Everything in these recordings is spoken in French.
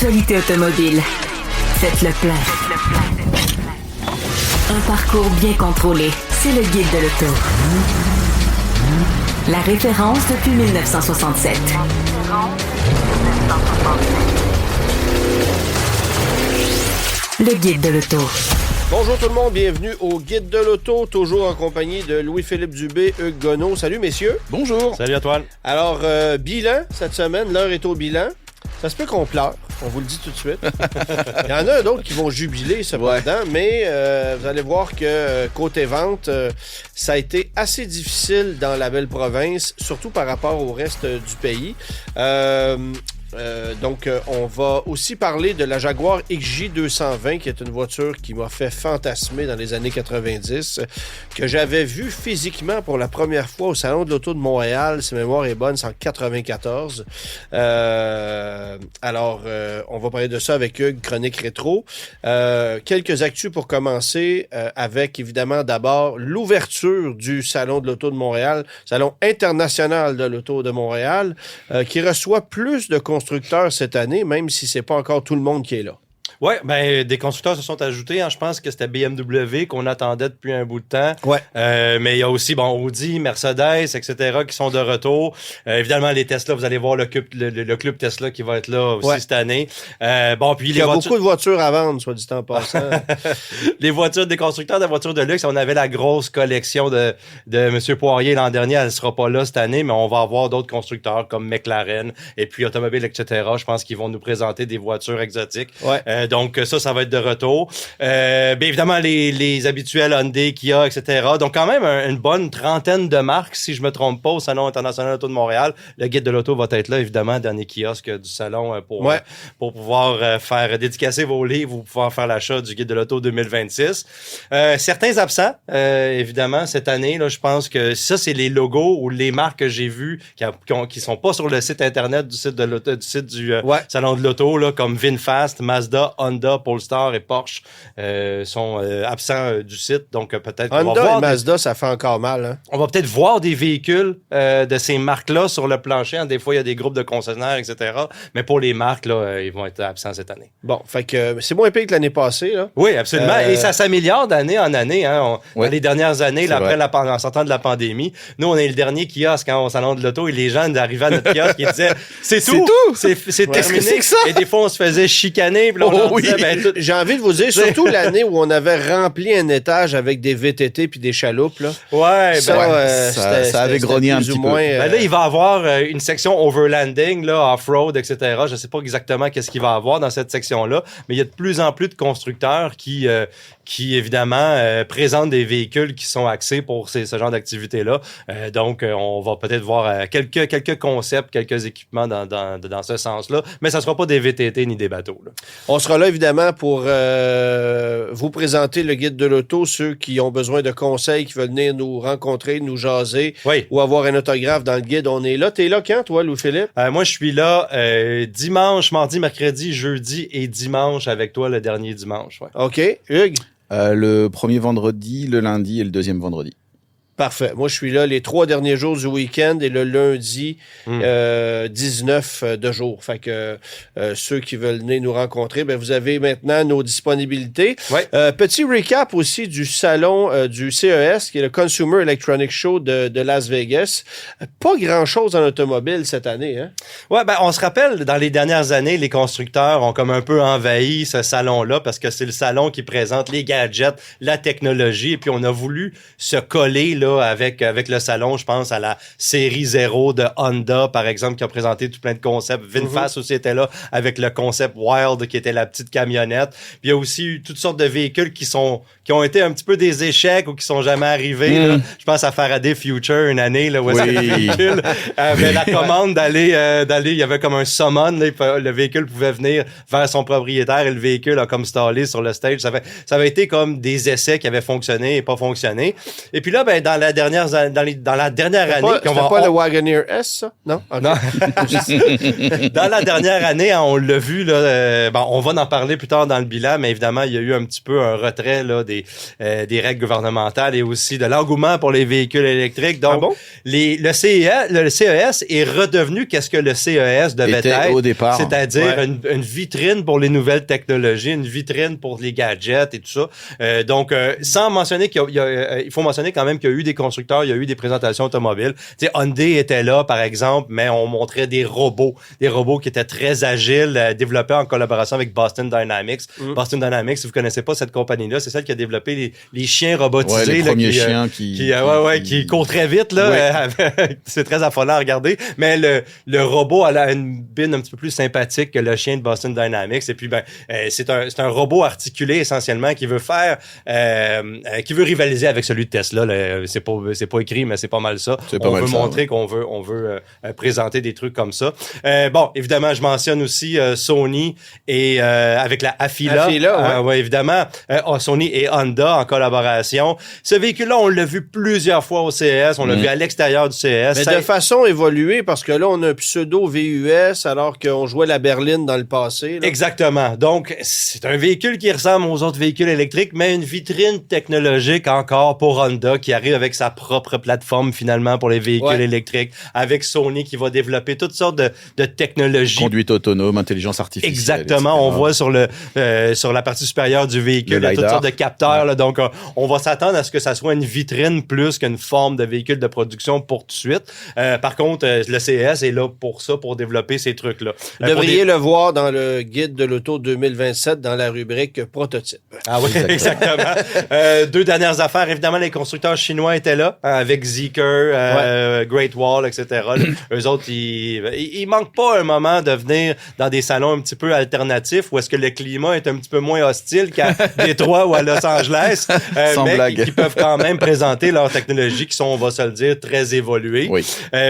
L'actualité automobile. Faites le plein. Un parcours bien contrôlé. C'est le Guide de l'auto. La référence depuis 1967. Le Guide de l'auto. Bonjour tout le monde, bienvenue au Guide de l'auto, toujours en compagnie de Louis-Philippe Dubé, Hugues Gonneau. Salut messieurs. Bonjour. Salut à toi. Alors, bilan cette semaine, l'heure est au bilan. Ça se peut qu'on pleure, on vous le dit tout de suite. Il y en a d'autres qui vont jubiler cependant, mais vous allez voir que côté vente, ça a été assez difficile dans la belle province, surtout par rapport au reste du pays. Donc, on va aussi parler de la Jaguar XJ220, qui est une voiture qui m'a fait fantasmer dans les années 90, que j'avais vue physiquement pour la première fois au Salon de l'Auto de Montréal, si ma mémoire est bonne, c'est en 94. Alors, on va parler de ça avec Hugues, chronique rétro. Quelques actus pour commencer, avec évidemment d'abord l'ouverture du Salon de l'Auto de Montréal, Salon international de l'Auto de Montréal, qui reçoit plus de constructeurs cette année, même si c'est pas encore tout le monde qui est là. Oui, ben des constructeurs se sont ajoutés. Hein. Je pense que c'était BMW qu'on attendait depuis un bout de temps. Ouais. Mais il y a aussi Audi, Mercedes, etc. qui sont de retour. Évidemment, les Tesla, vous allez voir le club Tesla qui va être là aussi cette année. Puis il y a beaucoup de voitures à vendre, soit dit en passant. Les voitures des constructeurs de voitures de luxe, on avait la grosse collection de M. Poirier l'an dernier. Elle ne sera pas là cette année, mais on va avoir d'autres constructeurs comme McLaren et puis Automobile, etc. Je pense qu'ils vont nous présenter des voitures exotiques. Ouais. Donc, ça va être de retour. Bien évidemment, les habituels Hyundai, Kia, etc. Donc, quand même, une bonne trentaine de marques, si je me trompe pas, au Salon international de l'Auto de Montréal. Le Guide de l'Auto va être là, évidemment, dernier kiosque du salon pour pouvoir faire dédicacer vos livres ou pouvoir faire l'achat du Guide de l'Auto 2026. Certains absents, évidemment, cette année, là, je pense que ça, c'est les logos ou les marques que j'ai vues qui sont pas sur le site Internet du site du Salon de l'Auto, là, comme VinFast, Mazda, Honda, Polestar et Porsche sont absents du site. Donc, peut-être qu'on va Honda voir et Mazda, ça fait encore mal. Hein? On va peut-être voir des véhicules de ces marques-là sur le plancher. Des fois, il y a des groupes de concessionnaires, etc. Mais pour les marques, là, ils vont être absents cette année. Bon, fait que c'est moins pire que l'année passée. Là. Oui, absolument. Et ça s'améliore d'année en année. Hein. Dans les dernières années, là, après en sortant de la pandémie, nous, on est le dernier kiosque au Salon de l'Auto et les gens arrivaient à notre kiosque et disaient « C'est tout! C'est terminé! » C'est que ça? Et des fois, on se faisait chicaner. Puis là, on disait, J'ai envie de vous dire, surtout l'année où on avait rempli un étage avec des VTT puis des chaloupes. Là. Ça avait grogné un petit peu. Là, il va y avoir une section overlanding, là, off-road, etc. Je ne sais pas exactement qu'est-ce qu'il va y avoir dans cette section-là, mais il y a de plus en plus de constructeurs qui évidemment, présentent des véhicules qui sont axés pour ce genre d'activité-là. Donc, on va peut-être voir quelques concepts, quelques équipements dans ce sens-là, mais ça ne sera pas des VTT ni des bateaux. Là. On sera là, évidemment, pour vous présenter le Guide de l'Auto, ceux qui ont besoin de conseils, qui veulent venir nous rencontrer, nous jaser ou avoir un autographe dans le guide. On est là. T'es là quand, toi, Louis-Philippe? Moi, je suis là dimanche, mardi, mercredi, jeudi et dimanche avec toi le dernier dimanche. Ouais. OK. Hugues? Le premier vendredi, le lundi et le deuxième vendredi. Parfait. Moi, je suis là les 3 derniers jours du week-end et le lundi 19 de jour. Fait que ceux qui veulent venir nous rencontrer, vous avez maintenant nos disponibilités. Ouais. Petit recap aussi du salon du CES, qui est le Consumer Electronics Show de Las Vegas. Pas grand-chose en automobile cette année. Hein? Ouais, on se rappelle, dans les dernières années, les constructeurs ont comme un peu envahi ce salon-là parce que c'est le salon qui présente les gadgets, la technologie, et puis on a voulu se coller là, avec le salon, je pense à la série 0 de Honda, par exemple, qui a présenté tout plein de concepts. VinFast aussi était là avec le concept Wild, qui était la petite camionnette. Puis il y a aussi eu toutes sortes de véhicules qui ont été un petit peu des échecs ou qui sont jamais arrivés. Là. Je pense à Faraday Future une année, là, où le véhicule avait la commande d'aller, il y avait comme un summon, là, le véhicule pouvait venir vers son propriétaire et le véhicule a comme stallé sur le stage. Ça avait été comme des essais qui avaient fonctionné et pas fonctionné. Et puis là, dans dans la dernière année C'était pas le Wagoneer S, ça? Non? Okay. Non. Dans la dernière année, hein, on l'a vu, là, on va en parler plus tard dans le bilan, mais évidemment, il y a eu un petit peu un retrait là, des règles gouvernementales et aussi de l'engouement pour les véhicules électriques. Donc, le CES est redevenu qu'est-ce que le CES devait être au départ. C'est-à-dire une vitrine pour les nouvelles technologies, une vitrine pour les gadgets et tout ça. Donc, sans mentionner il faut mentionner quand même qu'il y a eu des constructeurs, il y a eu des présentations automobiles. Tu sais, Hyundai était là, par exemple, mais on montrait des robots qui étaient très agiles, développés en collaboration avec Boston Dynamics. Boston Dynamics, si vous connaissez pas cette compagnie-là, c'est celle qui a développé les chiens robotisés. Les premiers chiens qui courent très vite, là. C'est très affolant à regarder. Mais le robot a une bine un petit peu plus sympathique que le chien de Boston Dynamics. Et puis, c'est un robot articulé essentiellement qui veut rivaliser avec celui de Tesla. Là. C'est pas écrit, mais c'est pas mal ça. On veut montrer qu'on veut présenter des trucs comme ça. Évidemment, je mentionne aussi Sony et avec la Afeela. Évidemment, Sony et Honda en collaboration. Ce véhicule-là, on l'a vu plusieurs fois au CES. On l'a vu à l'extérieur du CES. Mais de façon évoluée, parce que là, on a un pseudo VUS alors qu'on jouait la berline dans le passé. Là. Exactement. Donc, c'est un véhicule qui ressemble aux autres véhicules électriques, mais une vitrine technologique encore pour Honda qui arrive avec sa propre plateforme finalement pour les véhicules électriques, avec Sony qui va développer toutes sortes de technologies. Conduite autonome, intelligence artificielle. Exactement. Etc. On voit sur la partie supérieure du véhicule toutes sortes de capteurs. Là, donc, on va s'attendre à ce que ça soit une vitrine plus qu'une forme de véhicule de production pour tout de suite. Par contre, le CES est là pour ça, pour développer ces trucs-là. Vous devriez le voir dans le guide de l'auto 2027 dans la rubrique prototype. Ah oui, exactement. Deux dernières affaires. Évidemment, les constructeurs chinois étaient là, avec Zeekr, Great Wall, etc. Eux autres, ils manquent pas un moment de venir dans des salons un petit peu alternatifs où est-ce que le climat est un petit peu moins hostile qu'à Détroit ou à Los Angeles. Mais qui peuvent quand même présenter leurs technologies qui sont, on va se le dire, très évoluées. Oui.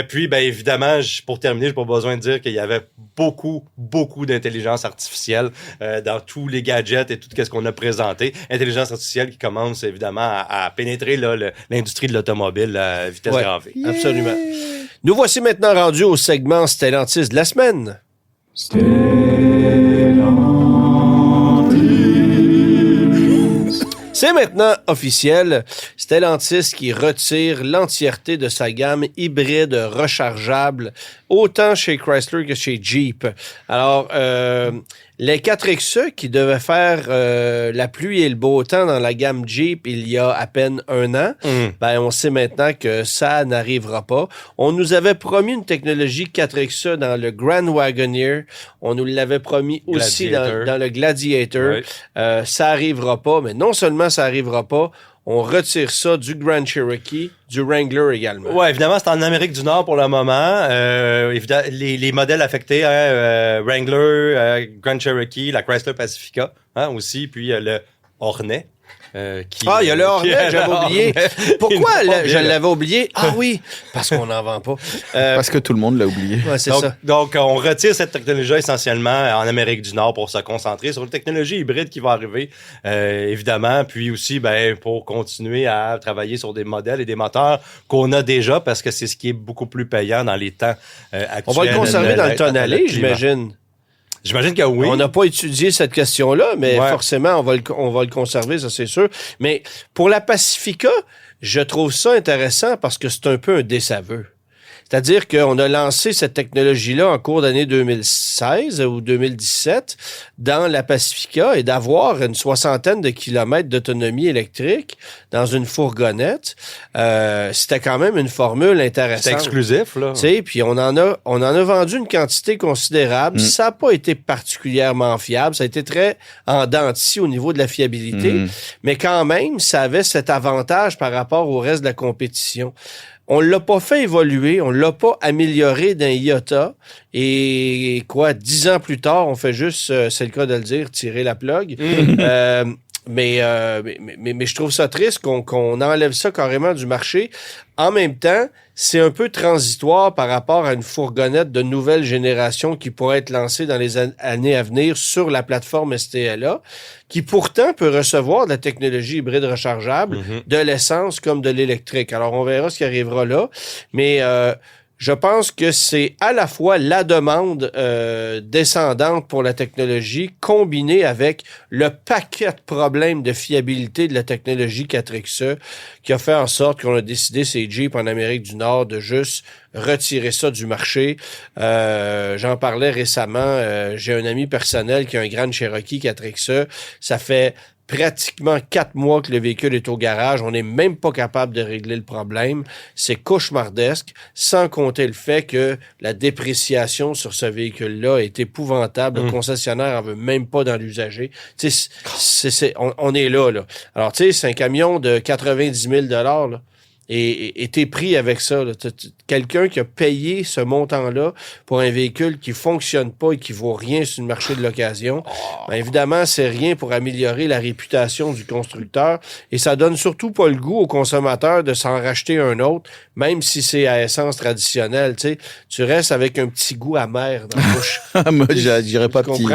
Puis, évidemment, pour terminer, j'ai pas besoin de dire qu'il y avait beaucoup d'intelligence artificielle dans tous les gadgets et tout ce qu'on a présenté. Intelligence artificielle qui commence évidemment à pénétrer l'industrie de l'automobile à vitesse grand V. Absolument. Nous voici maintenant rendus au segment Stellantis de la semaine. C'est maintenant officiel, Stellantis qui retire l'entièreté de sa gamme hybride rechargeable, autant chez Chrysler que chez Jeep. Alors, les 4XE qui devaient faire la pluie et le beau temps dans la gamme Jeep il y a à peine un an, on sait maintenant que ça n'arrivera pas. On nous avait promis une technologie 4XE dans le Grand Wagoneer. On nous l'avait promis aussi dans le Gladiator. Ça n'arrivera pas, mais non seulement ça n'arrivera pas, on retire ça du Grand Cherokee, du Wrangler également. Oui, évidemment, c'est en Amérique du Nord pour le moment. Les modèles affectés, Wrangler, Grand Cherokee, la Chrysler Pacifica aussi, puis le Hornet. Il y a le Hornet, j'avais oublié. Pourquoi je l'avais oublié? Ah oui, parce qu'on n'en vend pas. Parce que tout le monde l'a oublié. Ouais, c'est ça. Donc, on retire cette technologie essentiellement en Amérique du Nord pour se concentrer sur la technologie hybride qui va arriver, évidemment, puis aussi pour continuer à travailler sur des modèles et des moteurs qu'on a déjà, parce que c'est ce qui est beaucoup plus payant dans les temps actuels. On va le conserver dans le tonneau, j'imagine. J'imagine que oui. On n'a pas étudié cette question-là, mais forcément, on va le conserver, ça c'est sûr. Mais pour la Pacifica, je trouve ça intéressant parce que c'est un peu un désaveu. C'est-à-dire qu'on a lancé cette technologie-là en cours d'année 2016 ou 2017 dans la Pacifica et d'avoir une 60aine de kilomètres d'autonomie électrique dans une fourgonnette, c'était quand même une formule intéressante. C'est exclusif, là. Tu sais, puis on en a vendu une quantité considérable. Ça n'a pas été particulièrement fiable. Ça a été très en dents de scie au niveau de la fiabilité. Mais quand même, ça avait cet avantage par rapport au reste de la compétition. On l'a pas fait évoluer, on l'a pas amélioré d'un iota. Et 10 ans plus tard, on fait juste, c'est le cas de le dire, tirer la plug. Mais je trouve ça triste qu'on enlève ça carrément du marché. En même temps, c'est un peu transitoire par rapport à une fourgonnette de nouvelle génération qui pourrait être lancée dans les années à venir sur la plateforme STLA, qui pourtant peut recevoir de la technologie hybride rechargeable, de l'essence comme de l'électrique. Alors, on verra ce qui arrivera là. Mais je pense que c'est à la fois la demande descendante pour la technologie combinée avec le paquet de problèmes de fiabilité de la technologie 4XE qui a fait en sorte qu'on a décidé, ces Jeeps en Amérique du Nord, de juste retirer ça du marché. J'en parlais récemment. J'ai un ami personnel qui a un Grand Cherokee 4XE. Ça fait pratiquement 4 mois que le véhicule est au garage. On n'est même pas capable de régler le problème. C'est cauchemardesque, sans compter le fait que la dépréciation sur ce véhicule-là est épouvantable. Le concessionnaire en veut même pas dans l'usager. Tu sais, on est là. Alors, tu sais, c'est un camion de 90 000 $, là. Et t'es pris avec ça. Là. Quelqu'un qui a payé ce montant-là pour un véhicule qui fonctionne pas et qui vaut rien sur le marché de l'occasion, bien évidemment, c'est rien pour améliorer la réputation du constructeur. Et ça donne surtout pas le goût au consommateur de s'en racheter un autre, même si c'est à essence traditionnelle. Tu sais, tu restes avec un petit goût amer dans la bouche. Moi, je dirais pas petit.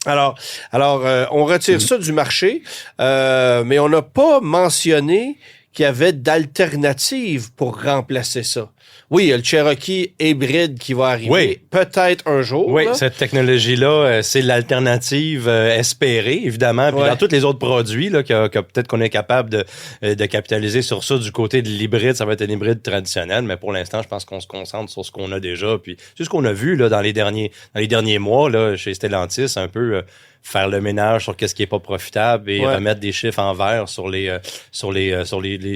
Alors, on retire ça du marché, mais on n'a pas mentionné qu'il y avait d'alternatives pour remplacer ça. Oui, il y a le Cherokee hybride qui va arriver, peut-être un jour. Oui, là. cette technologie-là, c'est l'alternative espérée, évidemment. Puis dans tous les autres produits, là, que peut-être qu'on est capable de capitaliser sur ça du côté de l'hybride, ça va être un hybride traditionnel. Mais pour l'instant, je pense qu'on se concentre sur ce qu'on a déjà. Puis c'est ce qu'on a vu là dans les derniers mois là chez Stellantis, un peu faire le ménage sur qu'est-ce qui est pas profitable et remettre des chiffres en vert sur les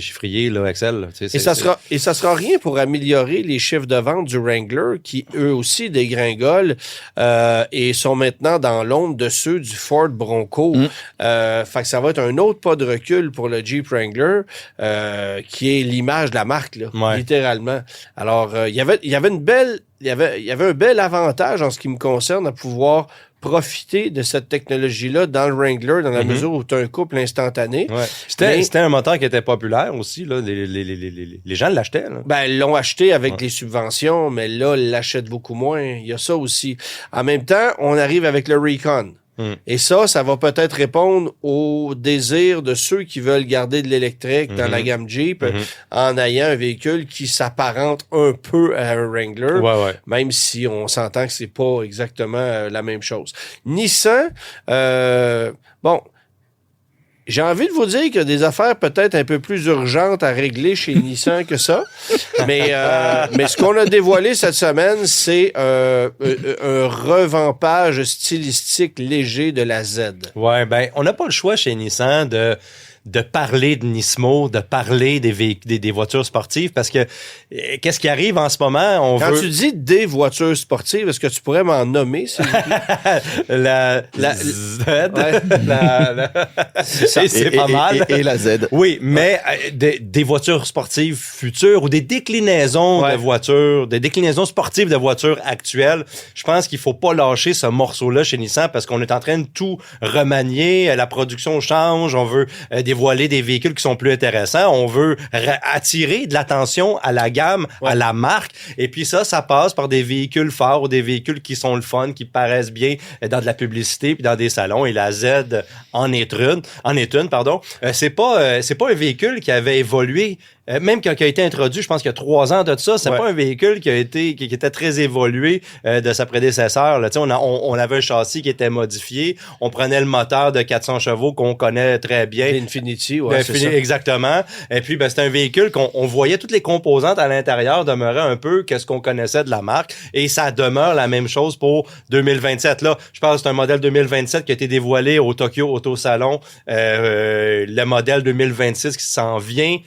chiffriers là, Excel. Là. Et ça sera rien pour améliorer les chiffres de vente du Wrangler qui eux aussi dégringolent et sont maintenant dans l'ombre de ceux du Ford Bronco. Fait que ça va être un autre pas de recul pour le Jeep Wrangler qui est l'image de la marque là, littéralement. Alors il y avait un bel avantage en ce qui me concerne à pouvoir profiter de cette technologie-là dans le Wrangler, dans la mesure où tu as un couple instantané. Ouais. C'était un moteur qui était populaire aussi. Là. Les gens l'achetaient. Là. Ben, ils l'ont acheté avec des subventions, mais là, ils l'achètent beaucoup moins. Il y a ça aussi. En même temps, on arrive avec le Recon. Et ça va peut-être répondre au désir de ceux qui veulent garder de l'électrique dans la gamme Jeep en ayant un véhicule qui s'apparente un peu à un Wrangler, même si on s'entend que c'est pas exactement la même chose. Nissan, j'ai envie de vous dire qu'il y a des affaires peut-être un peu plus urgentes à régler chez Nissan que ça. Mais ce qu'on a dévoilé cette semaine, c'est un revampage stylistique léger de la Z. Ouais, ben, on n'a pas le choix chez Nissan de parler de Nismo, de parler des voitures sportives, parce que qu'est-ce qui arrive en ce moment? Quand tu dis des voitures sportives, est-ce que tu pourrais m'en nommer, s'il vous plaît? la Z. C'est pas mal. Et la Z. Oui, mais des voitures sportives futures ou des déclinaisons de voitures, des déclinaisons sportives de voitures actuelles, je pense qu'il faut pas lâcher ce morceau-là chez Nissan parce qu'on est en train de tout remanier, la production change, on veut dévoiler des véhicules qui sont plus intéressants. On veut attirer de l'attention à la gamme, à la marque. Et puis ça passe par des véhicules forts ou des véhicules qui sont le fun, qui paraissent bien dans de la publicité puis dans des salons. Et la Z en est une. C'est pas un véhicule qui avait évolué. Même quand il a été introduit, je pense qu'il y a 3 ans de ça, c'est pas un véhicule qui était très évolué de sa prédécesseur. Là. On avait un châssis qui était modifié. On prenait le moteur de 400 chevaux qu'on connaît très bien. L'Infinity, c'est ça. Exactement. Et puis, c'était un véhicule on voyait toutes les composantes à l'intérieur demeurer un peu qu'est-ce qu'on connaissait de la marque. Et ça demeure la même chose pour 2027. Là, je pense que c'est un modèle 2027 qui a été dévoilé au Tokyo Auto Salon. Le modèle 2026 qui s'en vient,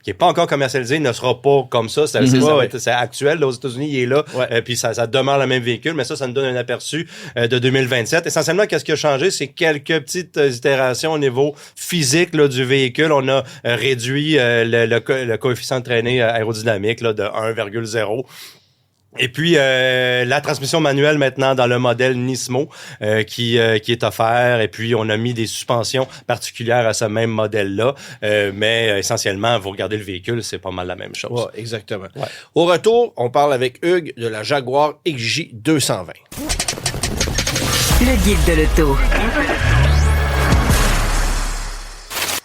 qui est pas encore commercialisé, ne sera pas comme ça. C'est actuel. Là, aux États-Unis, il est là. Puis ça demeure le même véhicule, mais ça nous donne un aperçu de 2027. Essentiellement, qu'est-ce qui a changé? C'est quelques petites itérations au niveau physique là, du véhicule. On a réduit le coefficient de traînée aérodynamique là, de 1,0. Et puis, la transmission manuelle maintenant dans le modèle Nismo qui est offert. Et puis, on a mis des suspensions particulières à ce même modèle-là. Mais essentiellement, vous regardez le véhicule, c'est pas mal la même chose. Ouais, exactement. Ouais. Au retour, on parle avec Hugues de la Jaguar XJ220. Le guide de l'auto.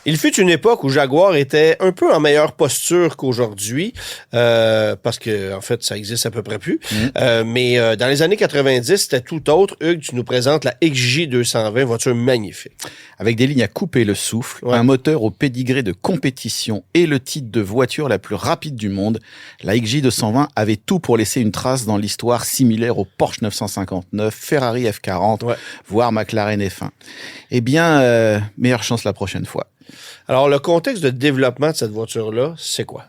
Il fut une époque où Jaguar était un peu en meilleure posture qu'aujourd'hui, parce que en fait, ça existe à peu près plus. Mais dans les années 90, c'était tout autre. Hugues, tu nous présentes la XJ220, voiture magnifique. Avec des lignes à couper le souffle, Ouais. un moteur au pédigré de compétition et le titre de voiture la plus rapide du monde, la XJ220 avait tout pour laisser une trace dans l'histoire similaire au Porsche 959, Ferrari F40, Ouais. voire McLaren F1. Eh bien, meilleure chance la prochaine fois. Alors, le contexte de développement de cette voiture-là, c'est quoi?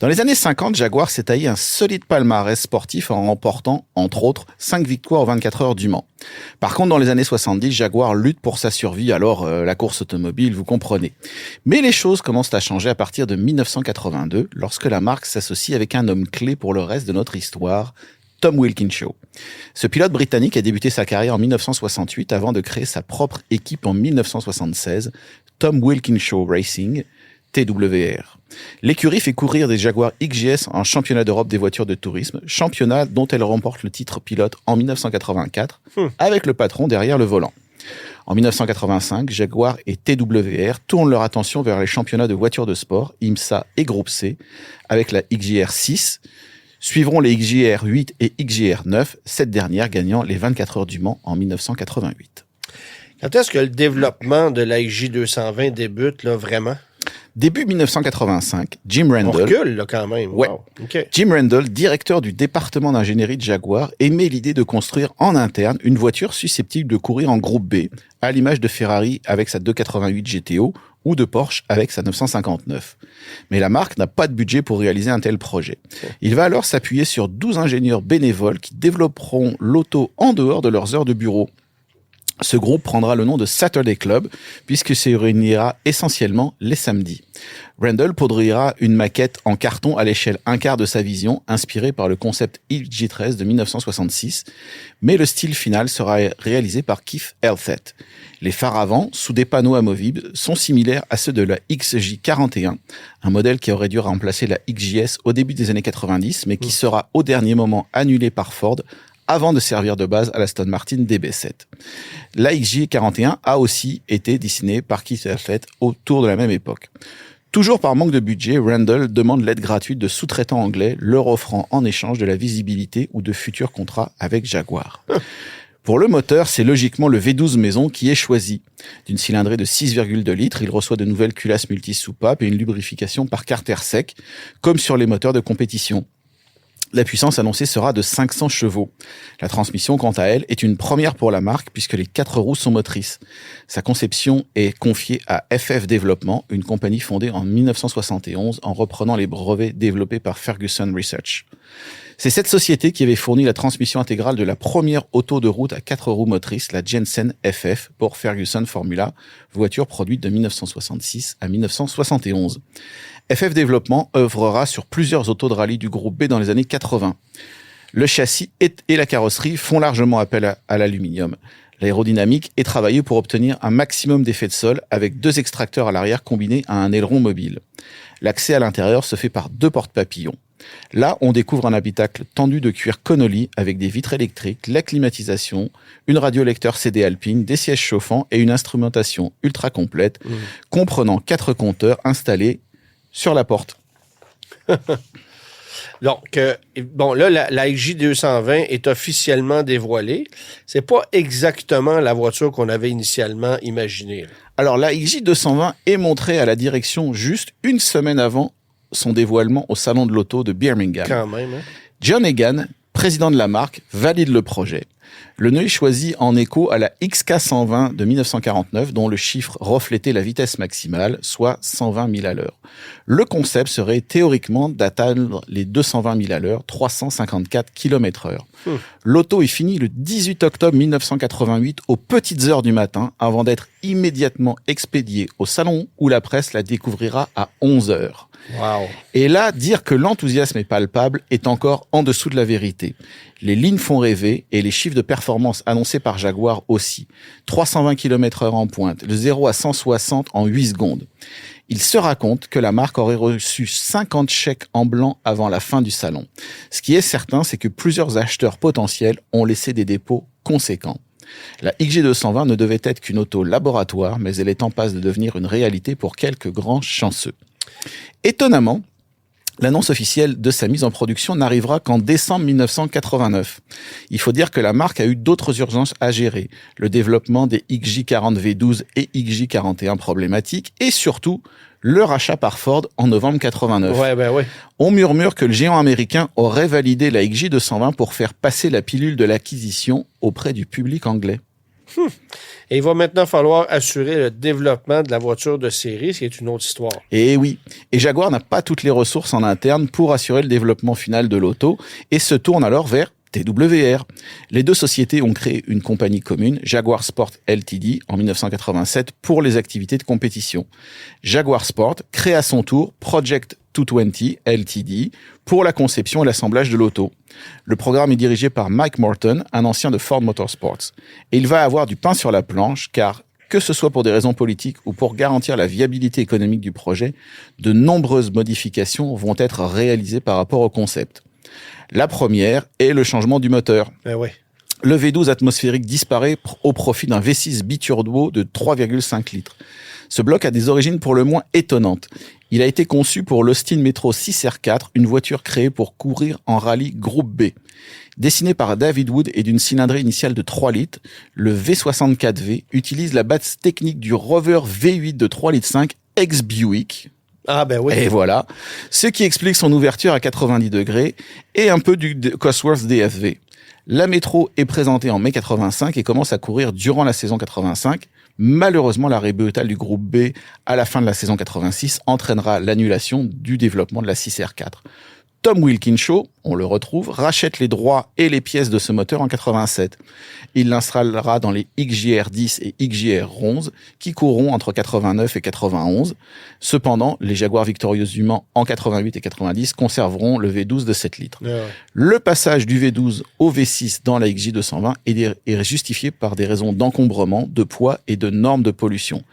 Dans les années 50, Jaguar s'est taillé un solide palmarès sportif en remportant, entre autres, 5 victoires aux 24 heures du Mans. Par contre, dans les années 70, Jaguar lutte pour sa survie, alors la course automobile, vous comprenez. Mais les choses commencent à changer à partir de 1982, lorsque la marque s'associe avec un homme clé pour le reste de notre histoire, Tom Wilkinshaw. Ce pilote britannique a débuté sa carrière en 1968 avant de créer sa propre équipe en 1976, Tom Wilkinshaw Racing, TWR. L'écurie fait courir des Jaguar XJS en championnat d'Europe des voitures de tourisme, championnat dont elle remporte le titre pilote en 1984, avec le patron derrière le volant. En 1985, Jaguar et TWR tournent leur attention vers les championnats de voitures de sport, IMSA et Groupe C, avec la XJR 6, suivront les XJR 8 et XJR 9, cette dernière gagnant les 24 heures du Mans en 1988. Quand est-ce que le développement de la XJ220 débute, là, vraiment? Début 1985, Jim On Randall, recule, là, quand même. Ouais. Wow. OK. Jim Randall, directeur du département d'ingénierie de Jaguar, émet l'idée de construire en interne une voiture susceptible de courir en groupe B, à l'image de Ferrari avec sa 288 GTO ou de Porsche avec sa 959. Mais la marque n'a pas de budget pour réaliser un tel projet. Il va alors s'appuyer sur 12 ingénieurs bénévoles qui développeront l'auto en dehors de leurs heures de bureau. Ce groupe prendra le nom de Saturday Club, puisque se réunira essentiellement les samedis. Randall produira une maquette en carton à l'échelle 1/4 de sa vision, inspirée par le concept XJ13 de 1966, mais le style final sera réalisé par Keith Elthett. Les phares avant, sous des panneaux amovibles, sont similaires à ceux de la XJ41, un modèle qui aurait dû remplacer la XJS au début des années 90, mais qui sera au dernier moment annulé par Ford, avant de servir de base à l'Aston Martin DB7. La XJ41 a aussi été dessinée par Keith Elthett autour de la même époque. Toujours par manque de budget, Randall demande l'aide gratuite de sous-traitants anglais, leur offrant en échange de la visibilité ou de futurs contrats avec Jaguar. Pour le moteur, c'est logiquement le V12 maison qui est choisi. D'une cylindrée de 6,2 litres, il reçoit de nouvelles culasses multi-soupapes et une lubrification par carter sec, comme sur les moteurs de compétition. La puissance annoncée sera de 500 chevaux. La transmission, quant à elle, est une première pour la marque puisque les 4 roues sont motrices. Sa conception est confiée à FF Développement, une compagnie fondée en 1971 en reprenant les brevets développés par Ferguson Research. C'est cette société qui avait fourni la transmission intégrale de la première auto de route à 4 roues motrices, la Jensen FF, pour Ferguson Formula, voiture produite de 1966 à 1971. FF Développement œuvrera sur plusieurs autos de rallye du groupe B dans les années 80. Le châssis et la carrosserie font largement appel à l'aluminium. L'aérodynamique est travaillée pour obtenir un maximum d'effet de sol avec 2 extracteurs à l'arrière combinés à un aileron mobile. L'accès à l'intérieur se fait par 2 porte-papillons. Là, on découvre un habitacle tendu de cuir Connolly avec des vitres électriques, la climatisation, une radiolecteur CD Alpine, des sièges chauffants et une instrumentation ultra complète, comprenant 4 compteurs installés sur la porte. Donc, bon, là, la XJ220 est officiellement dévoilée. C'est pas exactement la voiture qu'on avait initialement imaginée. Là. Alors, la XJ220 est montrée à la direction juste une semaine avant son dévoilement au salon de l'auto de Birmingham. Quand même, hein? John Egan, président de la marque, valide le projet. Le nœud est choisi en écho à la XK120 de 1949, dont le chiffre reflétait la vitesse maximale, soit 120 000 à l'heure. Le concept serait théoriquement d'atteindre les 220 000 à l'heure, 354 km/h. L'auto est finie le 18 octobre 1988 aux petites heures du matin, avant d'être immédiatement expédiée au salon où la presse la découvrira à 11 heures. Wow. Et là, dire que l'enthousiasme est palpable est encore en dessous de la vérité. Les lignes font rêver et les chiffres de performance annoncés par Jaguar aussi. 320 km/h en pointe, le 0 à 160 en 8 secondes. Il se raconte que la marque aurait reçu 50 chèques en blanc avant la fin du salon. Ce qui est certain, c'est que plusieurs acheteurs potentiels ont laissé des dépôts conséquents. La XG220 ne devait être qu'une auto laboratoire, mais elle est en passe de devenir une réalité pour quelques grands chanceux. Étonnamment, l'annonce officielle de sa mise en production n'arrivera qu'en décembre 1989. Il faut dire que la marque a eu d'autres urgences à gérer. Le développement des XJ40 V12 et XJ41 problématiques et surtout le rachat par Ford en novembre 89. Ouais. On murmure que le géant américain aurait validé la XJ220 pour faire passer la pilule de l'acquisition auprès du public anglais. Et il va maintenant falloir assurer le développement de la voiture de série, ce qui est une autre histoire. Et oui, et Jaguar n'a pas toutes les ressources en interne pour assurer le développement final de l'auto et se tourne alors vers TWR. Les deux sociétés ont créé une compagnie commune, Jaguar Sport Ltd, en 1987 pour les activités de compétition. Jaguar Sport crée à son tour Project 220 Ltd pour la conception et l'assemblage de l'auto. Le programme est dirigé par Mike Morton, un ancien de Ford Motorsports. Et il va avoir du pain sur la planche car, que ce soit pour des raisons politiques ou pour garantir la viabilité économique du projet, de nombreuses modifications vont être réalisées par rapport au concept. La première est le changement du moteur. Ouais. Le V12 atmosphérique disparaît au profit d'un V6 biturbo de 3,5 litres. Ce bloc a des origines pour le moins étonnantes. Il a été conçu pour l'Austin Metro 6R4, une voiture créée pour courir en rallye groupe B. Dessiné par David Wood et d'une cylindrée initiale de 3 litres, le V64V utilise la base technique du Rover V8 de 3,5 litres ex-Buick. Ah ben oui. Et voilà, ce qui explique son ouverture à 90 degrés et un peu du Cosworth DFV. La métro est présentée en mai 85 et commence à courir durant la saison 85. Malheureusement, l'arrêt brutal du groupe B à la fin de la saison 86 entraînera l'annulation du développement de la 6R4. Tom Wilkinshaw, on le retrouve, rachète les droits et les pièces de ce moteur en 87. Il l'installera dans les XJR10 et XJR11 qui courront entre 89 et 91. Cependant, les Jaguar Victorious du Mans en 88 et 90 conserveront le V12 de 7 litres. Ouais. Le passage du V12 au V6 dans la XJ220 est justifié par des raisons d'encombrement, de poids et de normes de pollution.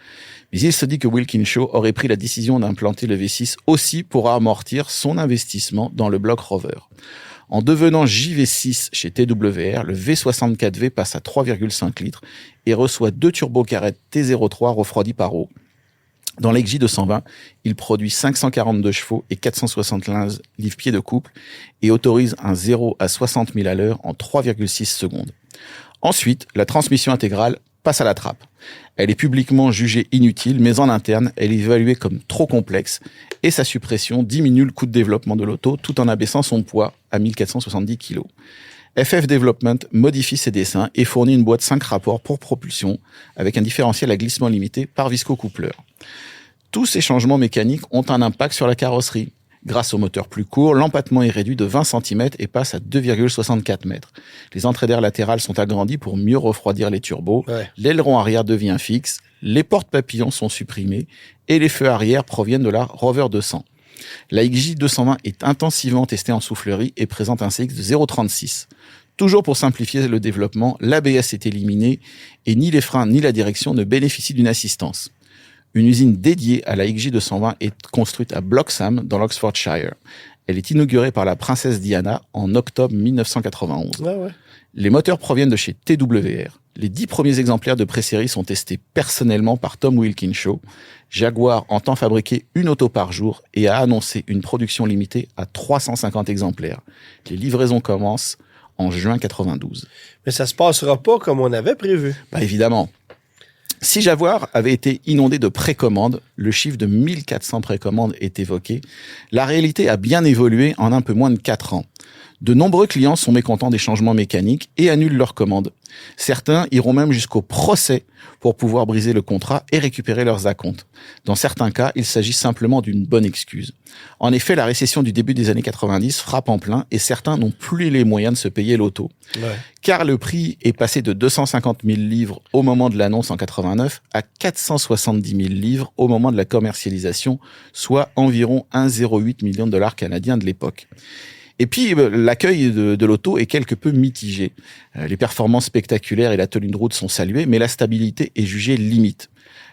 Mais il se dit que Wilkinshaw aurait pris la décision d'implanter le V6 aussi pour amortir son investissement dans le bloc Rover. En devenant JV6 chez TWR, le V64V passe à 3,5 litres et reçoit 2 turbocarrettes T03 refroidies par eau. Dans l'XJ220, il produit 542 chevaux et 475 livres-pieds de couple et autorise un 0 à 60 000 à l'heure en 3,6 secondes. Ensuite, la transmission intégrale passe à la trappe. Elle est publiquement jugée inutile, mais en interne, elle est évaluée comme trop complexe et sa suppression diminue le coût de développement de l'auto tout en abaissant son poids à 1470 kg. FF Development modifie ses dessins et fournit une boîte 5 rapports pour propulsion avec un différentiel à glissement limité par viscocoupleur. Tous ces changements mécaniques ont un impact sur la carrosserie. Grâce au moteur plus court, l'empattement est réduit de 20 cm et passe à 2,64 m. Les entrées d'air latérales sont agrandies pour mieux refroidir les turbos. Ouais. L'aileron arrière devient fixe, les portes papillons sont supprimées et les feux arrière proviennent de la Rover 200. La XJ220 est intensivement testée en soufflerie et présente un CX de 0,36. Toujours pour simplifier le développement, l'ABS est éliminé et ni les freins ni la direction ne bénéficient d'une assistance. Une usine dédiée à la XJ220 est construite à Bloxham, dans l'Oxfordshire. Elle est inaugurée par la princesse Diana en octobre 1991. Ah ouais. Les moteurs proviennent de chez TWR. Les 10 premiers exemplaires de pré-série sont testés personnellement par Tom Wilkinshaw. Jaguar entend fabriquer une auto par jour et a annoncé une production limitée à 350 exemplaires. Les livraisons commencent en juin 92. Mais ça se passera pas comme on avait prévu. Bah évidemment. Si Jaguar avait été inondé de précommandes, le chiffre de 1400 précommandes est évoqué. La réalité a bien évolué en un peu moins de 4 ans. De nombreux clients sont mécontents des changements mécaniques et annulent leurs commandes. Certains iront même jusqu'au procès pour pouvoir briser le contrat et récupérer leurs acomptes. Dans certains cas, il s'agit simplement d'une bonne excuse. En effet, la récession du début des années 90 frappe en plein et certains n'ont plus les moyens de se payer l'auto. Ouais. Car le prix est passé de 250 000 livres au moment de l'annonce en 89 à 470 000 livres au moment de la commercialisation, soit environ 1,08 million de dollars canadiens de l'époque. Et puis, l'accueil de l'auto est quelque peu mitigé. Les performances spectaculaires et la tenue de route sont saluées, mais la stabilité est jugée limite.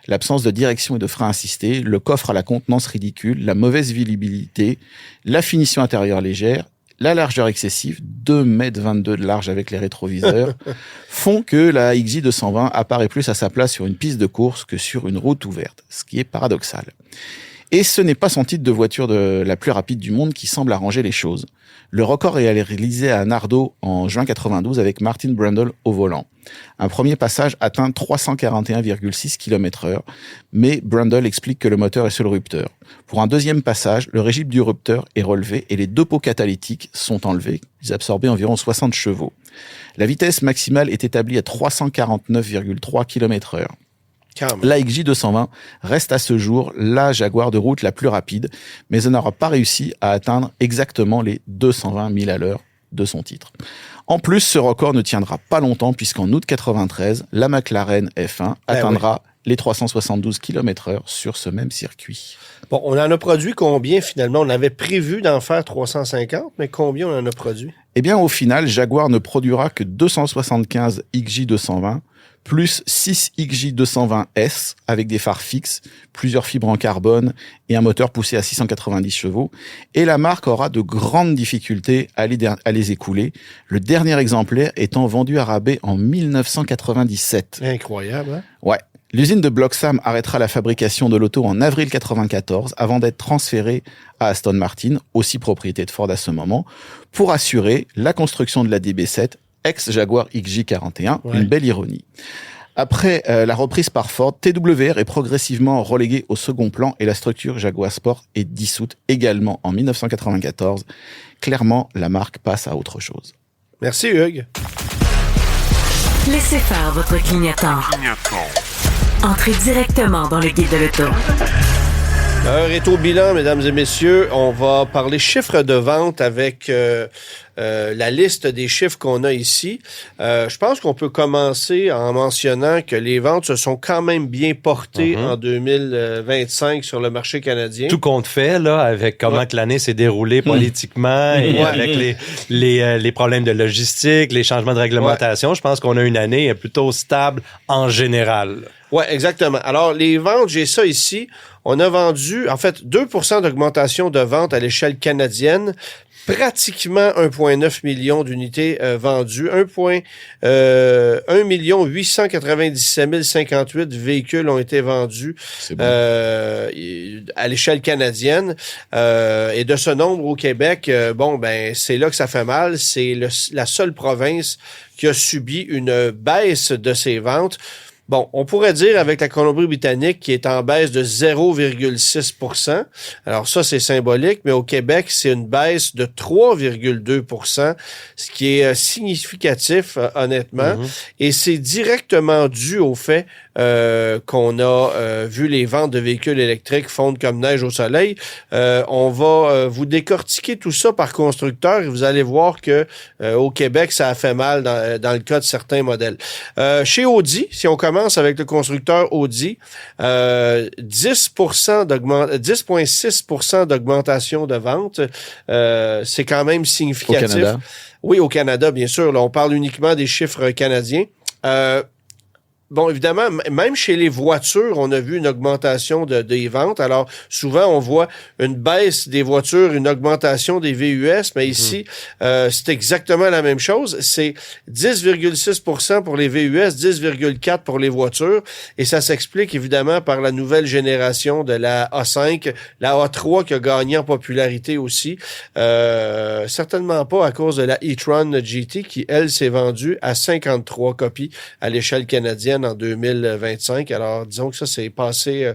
L'absence de direction et de frein assistés, le coffre à la contenance ridicule, la mauvaise visibilité, la finition intérieure légère, la largeur excessive, 2,22 m de large avec les rétroviseurs, font que la XJ220 apparaît plus à sa place sur une piste de course que sur une route ouverte, ce qui est paradoxal. Et ce n'est pas son titre de voiture la plus rapide du monde qui semble arranger les choses. Le record est réalisé à Nardo en juin 92 avec Martin Brundle au volant. Un premier passage atteint 341,6 km/h, mais Brundle explique que le moteur est sur le rupteur. Pour un deuxième passage, le régime du rupteur est relevé et les deux pots catalytiques sont enlevés. Ils absorbaient environ 60 chevaux. La vitesse maximale est établie à 349,3 km/h. La XJ220 reste à ce jour la Jaguar de route la plus rapide, mais elle n'aura pas réussi à atteindre exactement les 220 000 à l'heure de son titre. En plus, ce record ne tiendra pas longtemps puisqu'en août 93, la McLaren F1 atteindra les 372 km/h sur ce même circuit. Bon, on en a produit combien finalement? On avait prévu d'en faire 350, mais combien on en a produit? Eh bien, au final, Jaguar ne produira que 275 XJ220, plus 6 XJ220S avec des phares fixes, plusieurs fibres en carbone et un moteur poussé à 690 chevaux. Et la marque aura de grandes difficultés à les écouler, le dernier exemplaire étant vendu à rabais en 1997. Incroyable, hein? Ouais. L'usine de Bloxham arrêtera la fabrication de l'auto en avril 1994 avant d'être transférée à Aston Martin, aussi propriété de Ford à ce moment, pour assurer la construction de la DB7 ex-Jaguar XJ41, une belle ironie. Après la reprise par Ford, TWR est progressivement relégué au second plan et la structure Jaguar Sport est dissoute également en 1994. Clairement, la marque passe à autre chose. Merci Hugues. Laissez faire votre clignotant. Entrez directement dans le guide de l'auto. Rétro bilan, mesdames et messieurs, on va parler chiffres de vente avec la liste des chiffres qu'on a ici. Je pense qu'on peut commencer en mentionnant que les ventes se sont quand même bien portées en 2025 sur le marché canadien. Tout compte fait, là, avec comment que l'année s'est déroulée politiquement et avec les problèmes de logistique, les changements de réglementation, je pense qu'on a une année plutôt stable en général. Oui, exactement. Alors, les ventes, j'ai ça ici. On a vendu, en fait, 2% d'augmentation de ventes à l'échelle canadienne, pratiquement 1,9 million d'unités vendues. 1 897 058 véhicules ont été vendus à l'échelle canadienne. Et de ce nombre au Québec, c'est là que ça fait mal. C'est la seule province qui a subi une baisse de ses ventes. Bon, on pourrait dire avec la Colombie-Britannique qui est en baisse de 0,6 %. Alors ça, c'est symbolique, mais au Québec, c'est une baisse de 3,2 %, ce qui est significatif, honnêtement. Et c'est directement dû au fait qu'on a vu les ventes de véhicules électriques fondre comme neige au soleil. On va vous décortiquer tout ça par constructeur et vous allez voir que au Québec, ça a fait mal dans le cas de certains modèles. Chez Audi, si on commence avec le constructeur Audi, 10,6 % d'augmentation de vente. C'est quand même significatif. Au Canada? Oui, au Canada, bien sûr. Là, on parle uniquement des chiffres canadiens. Bon, évidemment, même chez les voitures, on a vu une augmentation des ventes. Alors, souvent, on voit une baisse des voitures, une augmentation des VUS, mais ici, c'est exactement la même chose. C'est 10,6 % pour les VUS, 10,4 % pour les voitures. Et ça s'explique, évidemment, par la nouvelle génération de la A5, la A3 qui a gagné en popularité aussi. Certainement pas à cause de la e-tron GT qui, elle, s'est vendue à 53 copies à l'échelle canadienne en 2025. Alors, disons que ça, c'est passé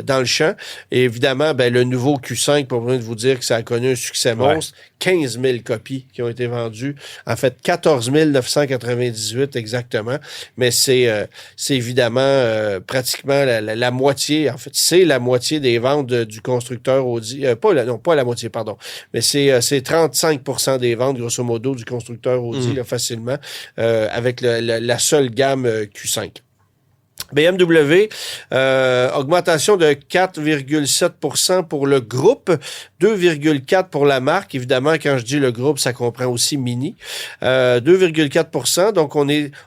dans le champ. Et évidemment, ben, le nouveau Q5, pour besoin de vous dire que ça a connu un succès monstre. 15 000 copies qui ont été vendues. En fait, 14 998 exactement. Mais c'est évidemment pratiquement la moitié. En fait, c'est la moitié des ventes du constructeur Audi. Pas la moitié, pardon. Mais c'est 35% des ventes, grosso modo, du constructeur Audi, là, facilement, avec la seule gamme Q5. BMW, augmentation de 4,7% pour le groupe, 2,4% pour la marque. Évidemment, quand je dis le groupe, ça comprend aussi Mini. 2,4%. Donc,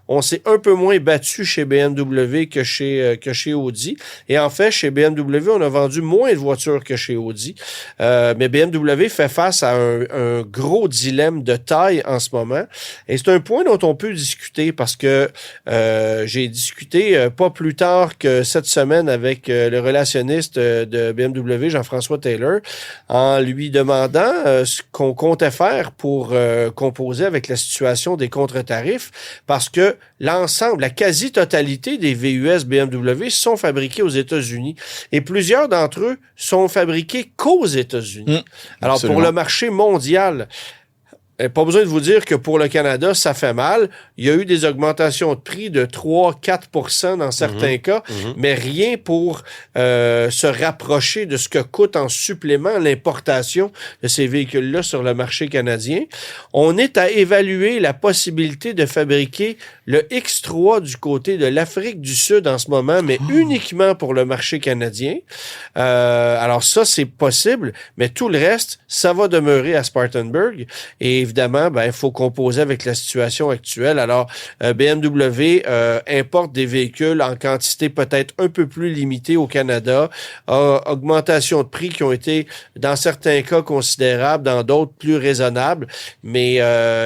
on s'est un peu moins battu chez BMW que chez Audi. Et en fait, chez BMW, on a vendu moins de voitures que chez Audi. Mais BMW fait face à un gros dilemme de taille en ce moment. Et c'est un point dont on peut discuter parce que j'ai discuté pas plus tard que cette semaine avec le relationniste de BMW, Jean-François Taylor, en lui demandant ce qu'on comptait faire pour composer avec la situation des contre-tarifs, parce que l'ensemble, la quasi-totalité des VUS BMW sont fabriqués aux États-Unis et plusieurs d'entre eux sont fabriqués qu'aux États-Unis. Alors, Absolument. pour le marché mondial, pas besoin de vous dire que pour le Canada, ça fait mal. Il y a eu des augmentations de prix de 3-4% dans certains cas, mais rien pour se rapprocher de ce que coûte en supplément l'importation de ces véhicules-là sur le marché canadien. On est à évaluer la possibilité de fabriquer le X3 du côté de l'Afrique du Sud en ce moment, mais uniquement pour le marché canadien. Alors ça, c'est possible, mais tout le reste, ça va demeurer à Spartanburg. Et évidemment, ben, il faut composer avec la situation actuelle. Alors, BMW importe des véhicules en quantité peut-être un peu plus limitée au Canada. Augmentation de prix qui ont été, dans certains cas, considérables, dans d'autres, plus raisonnables. Mais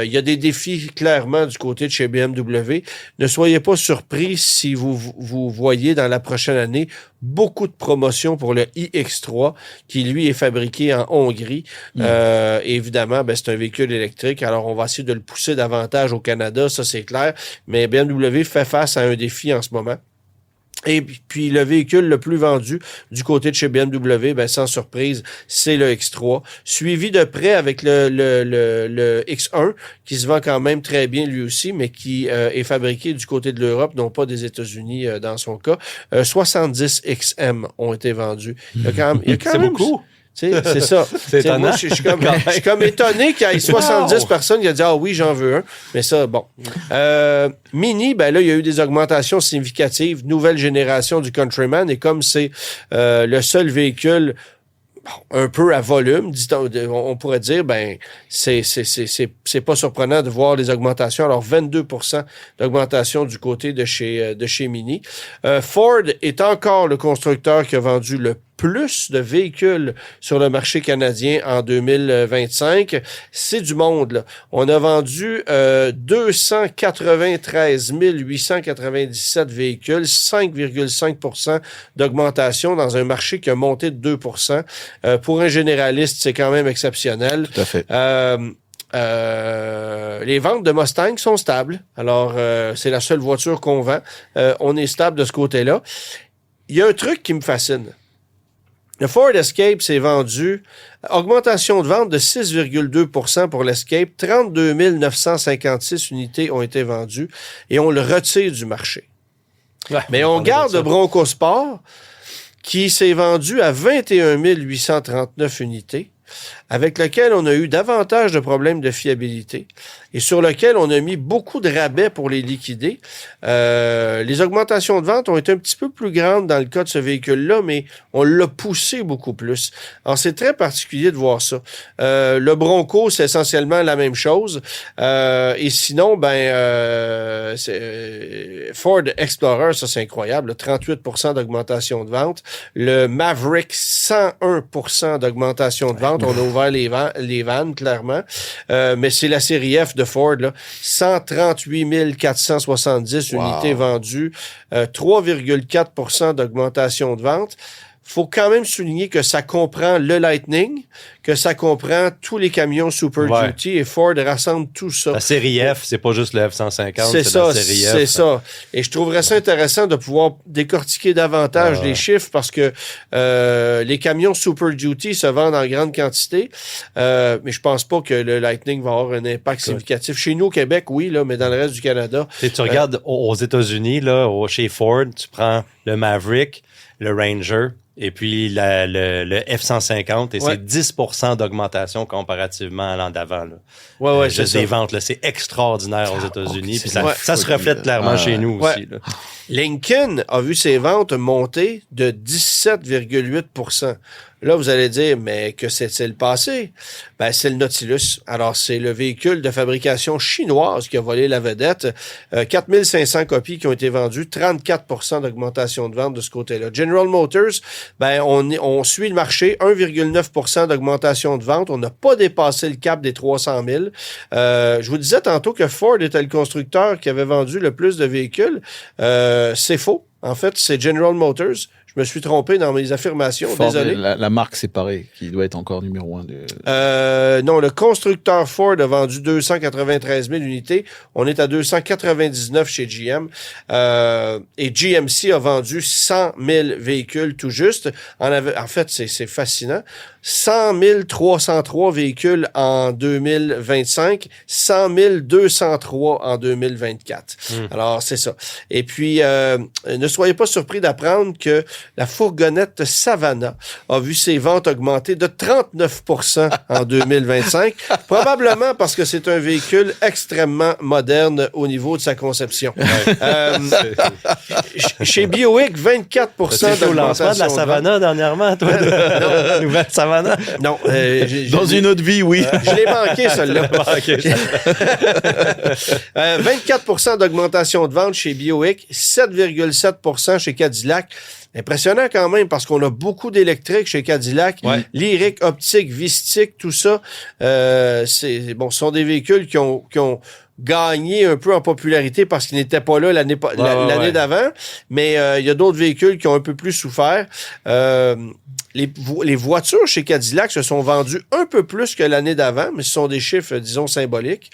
il y a des défis, clairement, du côté de chez BMW. Ne soyez pas surpris si vous voyez dans la prochaine année beaucoup de promotions pour le iX3, qui, lui, est fabriqué en Hongrie. Évidemment, ben, c'est un véhicule électrique, alors on va essayer de le pousser davantage au Canada, ça c'est clair, mais BMW fait face à un défi en ce moment. Et puis, le véhicule le plus vendu du côté de chez BMW, ben, sans surprise, c'est le X3, suivi de près avec le X1, qui se vend quand même très bien lui aussi, mais qui est fabriqué du côté de l'Europe, non pas des États-Unis dans son cas. 70 XM ont été vendus. Il y a quand même beaucoup. C'est ça. C'est étonnant. Moi, je suis comme étonné qu'il y ait 70 personnes qui ont dit « Ah oui, j'en veux un ». Mais ça, bon. Mini, ben là, il y a eu des augmentations significatives. Nouvelle génération du Countryman. Et comme c'est le seul véhicule un peu à volume, on pourrait dire, ben c'est pas surprenant de voir les augmentations. Alors, 22% d'augmentation du côté de chez Mini. Ford est encore le constructeur qui a vendu le plus de véhicules sur le marché canadien en 2025. C'est du monde, là. On a vendu 293 897 véhicules, 5,5% d'augmentation dans un marché qui a monté de 2%. Pour un généraliste, c'est quand même exceptionnel. Tout à fait. Les ventes de Mustang sont stables. Alors, c'est la seule voiture qu'on vend. On est stable de ce côté-là. Il y a un truc qui me fascine. Le Ford Escape s'est vendu, augmentation de vente de 6,2% pour l'Escape, 32 956 unités ont été vendues et on le retire du marché. Ouais, mais on garde le Bronco Sport qui s'est vendu à 21 839 unités, avec lequel on a eu davantage de problèmes de fiabilité et sur lequel on a mis beaucoup de rabais pour les liquider. Les augmentations de vente ont été un petit peu plus grandes dans le cas de ce véhicule-là, mais on l'a poussé beaucoup plus. Alors, c'est très particulier de voir ça. Le Bronco, c'est essentiellement la même chose. Et sinon, Ford Explorer, ça c'est incroyable, 38% d'augmentation de vente. Le Maverick, 101% d'augmentation de vente. On a ouvert les vannes, clairement. Mais c'est la série F de Ford, là. 138 470 unités vendues. 3,4% d'augmentation de vente. faut quand même souligner que ça comprend le Lightning, que ça comprend tous les camions Super Duty, et Ford rassemble tout ça. La série F, c'est pas juste le F-150, C'est ça, la série F. c'est ça. Et je trouverais ça intéressant de pouvoir décortiquer davantage les chiffres parce que les camions Super Duty se vendent en grande quantité, mais je pense pas que le Lightning va avoir un impact significatif. Chez nous, au Québec, oui, là, mais dans le reste du Canada... Et tu regardes aux États-Unis, là, chez Ford, tu prends le Maverick, le Ranger, et puis le F-150, et c'est 10% d'augmentation comparativement à l'an d'avant. Ouais, juste des ventes, là, c'est extraordinaire aux États-Unis. Puis ça se reflète clairement chez nous aussi. Là. Lincoln a vu ses ventes monter de 17,8%. Là, vous allez dire, mais que s'est-il passé? Ben, c'est le Nautilus. Alors, c'est le véhicule de fabrication chinoise qui a volé la vedette. 4500 copies qui ont été vendues, 34% d'augmentation de vente de ce côté-là. General Motors, ben, on suit le marché, 1,9% d'augmentation de vente. On n'a pas dépassé le cap des 300 000. Je vous disais tantôt que Ford était le constructeur qui avait vendu le plus de véhicules. C'est faux. En fait, c'est General Motors. Je me suis trompé dans mes affirmations, Ford, désolé. La marque séparée, qui doit être encore numéro 1. Non, le constructeur Ford a vendu 293 000 unités. On est à 299 chez GM. Et GMC a vendu 100 000 véhicules tout juste. En fait, c'est fascinant. 100 303 véhicules en 2025, 100 203 en 2024. Alors, c'est ça. Et puis, ne soyez pas surpris d'apprendre que la fourgonnette Savannah a vu ses ventes augmenter de 39% en 2025, probablement parce que c'est un véhicule extrêmement moderne au niveau de sa conception. Chez Buick, 24% d'augmentation. Au lancement de la Savannah dernièrement, toi, de nouvelle Savannah? Non. Dans une autre vie, oui. Je l'ai manqué, celle-là. 24% d'augmentation de vente chez Buick, 7,7% chez Cadillac. Impressionnant quand même parce qu'on a beaucoup d'électriques chez Cadillac. Lyric, Optique, Vistic, tout ça. Ce sont des véhicules qui ont gagné un peu en popularité parce qu'ils n'étaient pas là l'année d'avant. Mais il y a d'autres véhicules qui ont un peu plus souffert. Les voitures chez Cadillac se sont vendues un peu plus que l'année d'avant, mais ce sont des chiffres, disons, symboliques.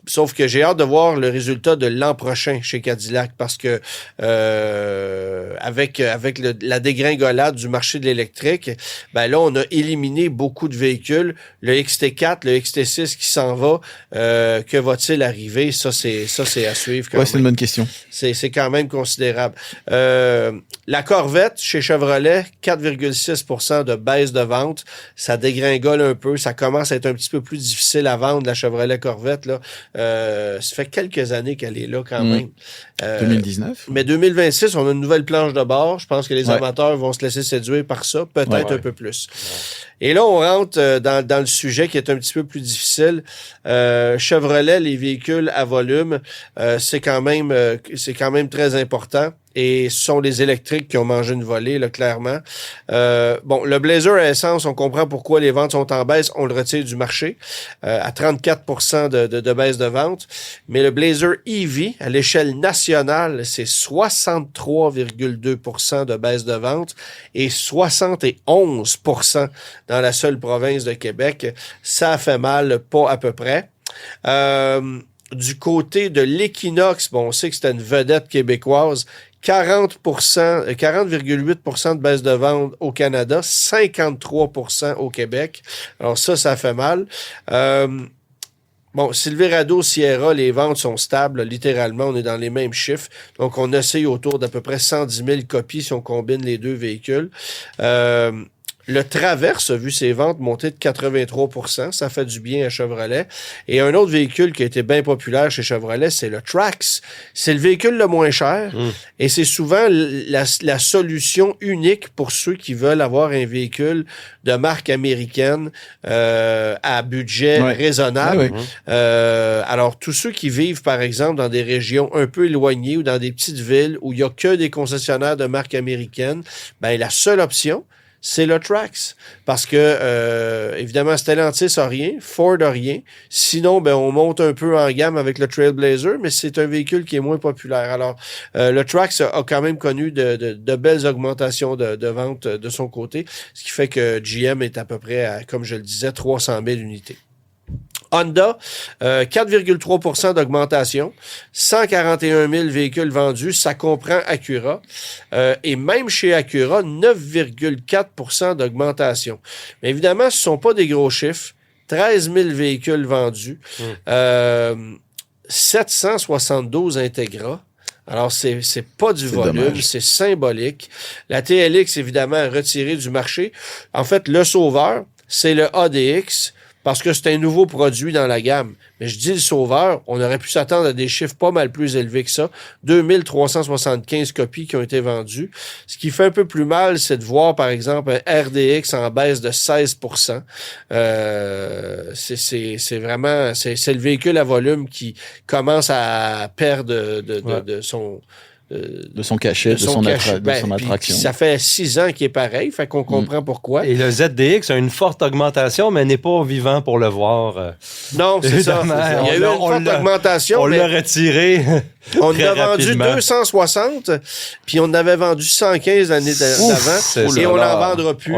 Sauf que j'ai hâte de voir le résultat de l'an prochain chez Cadillac parce que avec la dégringolade du marché de l'électrique, ben là, on a éliminé beaucoup de véhicules. Le XT4, le XT6 qui s'en va, que va-t-il arriver? Ça, c'est à suivre. C'est une bonne question. C'est quand même considérable. La Corvette chez Chevrolet, 4,6% de baisse de vente. Ça dégringole un peu. Ça commence à être un petit peu plus difficile à vendre, la Chevrolet Corvette. Là. Ça fait quelques années qu'elle est là quand même. 2019. Mais 2026, on a une nouvelle planche de bord. Je pense que les amateurs vont se laisser séduire par ça. Peut-être un peu plus. Et là, on rentre dans le sujet qui est un petit peu plus difficile. Chevrolet, les véhicules à volume, c'est quand même très important. Et ce sont les électriques qui ont mangé une volée, là, clairement. Le Blazer à essence, on comprend pourquoi les ventes sont en baisse. On le retire du marché à 34% de baisse de vente. Mais le Blazer EV, à l'échelle nationale, c'est 63,2% de baisse de vente et 71% dans la seule province de Québec. Ça fait mal, pas à peu près. Du côté de l'Equinox, on sait que c'était une vedette québécoise. 40,8% de baisse de vente au Canada, 53% au Québec. Alors ça fait mal. Silverado, Sierra, les ventes sont stables, littéralement, on est dans les mêmes chiffres. Donc, on essaye autour d'à peu près 110 000 copies si on combine les deux véhicules. Le Traverse a vu ses ventes monter de 83%. Ça fait du bien à Chevrolet. Et un autre véhicule qui a été bien populaire chez Chevrolet, c'est le Trax. C'est le véhicule le moins cher. Et c'est souvent la solution unique pour ceux qui veulent avoir un véhicule de marque américaine à budget raisonnable. Alors, tous ceux qui vivent, par exemple, dans des régions un peu éloignées ou dans des petites villes où il n'y a que des concessionnaires de marque américaine, ben la seule option, c'est le Trax. Parce que, évidemment, Stellantis a rien, Ford a rien. Sinon, ben, on monte un peu en gamme avec le Trailblazer, mais c'est un véhicule qui est moins populaire. Alors, le Trax a quand même connu de belles augmentations de ventes de son côté, ce qui fait que GM est à peu près à, comme je le disais, 300 000 unités. Honda, 4,3% d'augmentation, 141 000 véhicules vendus, ça comprend Acura. Et même chez Acura, 9,4% d'augmentation. Mais évidemment, ce ne sont pas des gros chiffres. 13 000 véhicules vendus, 772 Integra. Alors, c'est pas du volume, dommage. c'est symbolique. La TLX, évidemment, retirée du marché. En fait, le sauveur, c'est le ADX, parce que c'est un nouveau produit dans la gamme. Mais je dis le sauveur, on aurait pu s'attendre à des chiffres pas mal plus élevés que ça. 2375 copies qui ont été vendues. Ce qui fait un peu plus mal, c'est de voir, par exemple, un RDX en baisse de 16%. C'est vraiment... C'est le véhicule à volume qui commence à perdre de son... De son cachet, de son attraction. Ça fait 6 ans qu'il est pareil, fait qu'on comprend pourquoi. Et le ZDX a une forte augmentation, mais n'est pas vivant pour le voir. Non, c'est ça. Il y a eu une forte augmentation. On l'a retiré. On en a vendu 260, puis on en avait vendu 115 l'année d'avant, et on n'en vendra plus.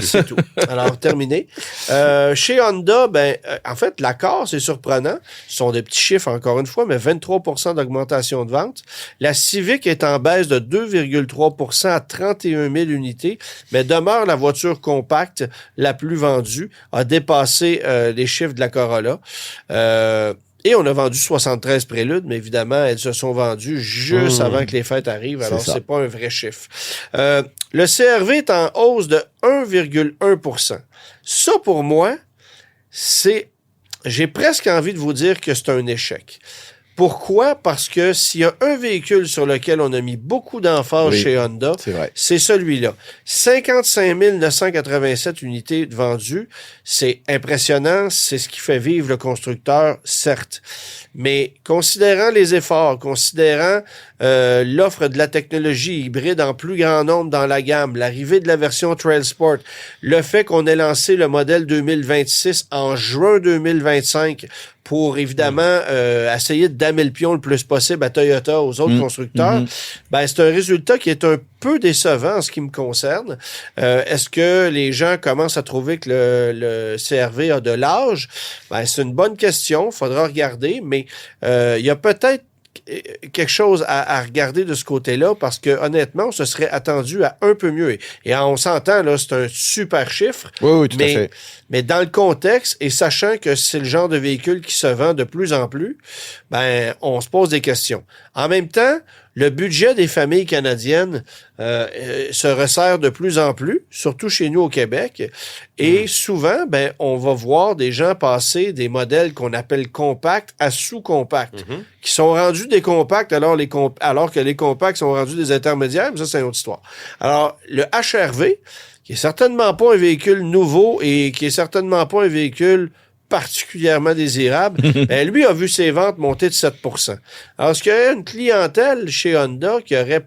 C'est tout. Alors, terminé. Chez Honda, en fait, l'accord, c'est surprenant. Ce sont des petits chiffres, encore une fois, mais 23% d'augmentation de vente. La Civic est en baisse de 2,3% à 31 000 unités, mais demeure la voiture compacte la plus vendue, a dépassé les chiffres de la Corolla. Et on a vendu 73 Préludes, mais évidemment, elles se sont vendues juste avant que les fêtes arrivent, alors c'est pas un vrai chiffre. Le CR-V est en hausse de 1,1%. Ça, pour moi, j'ai presque envie de vous dire que c'est un échec. Pourquoi? Parce que s'il y a un véhicule sur lequel on a mis beaucoup d'emphase chez Honda, c'est celui-là. 55 987 unités vendues. C'est impressionnant. C'est ce qui fait vivre le constructeur, certes. Mais considérant les efforts, considérant l'offre de la technologie hybride en plus grand nombre dans la gamme, l'arrivée de la version Trail Sport, le fait qu'on ait lancé le modèle 2026 en juin 2025 pour, évidemment, essayer de damer le pion le plus possible à Toyota, aux autres constructeurs, c'est un résultat qui est un peu décevant en ce qui me concerne. Est-ce que les gens commencent à trouver que le CR-V a de l'âge? C'est une bonne question. Il faudra regarder, mais il y a peut-être quelque chose à regarder de ce côté-là parce que honnêtement, on se serait attendu à un peu mieux. Et on s'entend, là, c'est un super chiffre. Oui, tout à fait. Mais dans le contexte, et sachant que c'est le genre de véhicule qui se vend de plus en plus, on se pose des questions. En même temps, le budget des familles canadiennes se resserre de plus en plus, surtout chez nous au Québec. Et souvent, on va voir des gens passer des modèles qu'on appelle compacts à sous-compacts, qui sont rendus des compacts alors que les compacts sont rendus des intermédiaires. Mais ça, c'est une autre histoire. Alors, le HR-V, qui est certainement pas un véhicule nouveau et qui est certainement pas un véhicule particulièrement désirable, lui a vu ses ventes monter de 7%. Alors, est-ce qu'il y a une clientèle chez Honda qui serait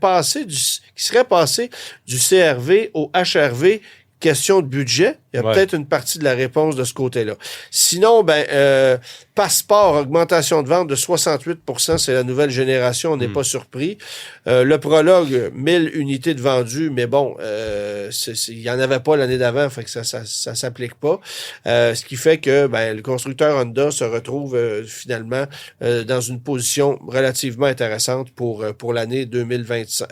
passée du CR-V au HR-V? Question de budget, il y a peut-être une partie de la réponse de ce côté-là. Sinon, Passport, augmentation de vente de 68%, c'est la nouvelle génération, on n'est pas surpris. Le Prologue, 1000 unités de vendues, mais bon, il n'y en avait pas l'année d'avant, fait que ça s'applique pas. Ce qui fait que le constructeur Honda se retrouve finalement dans une position relativement intéressante pour l'année 2025.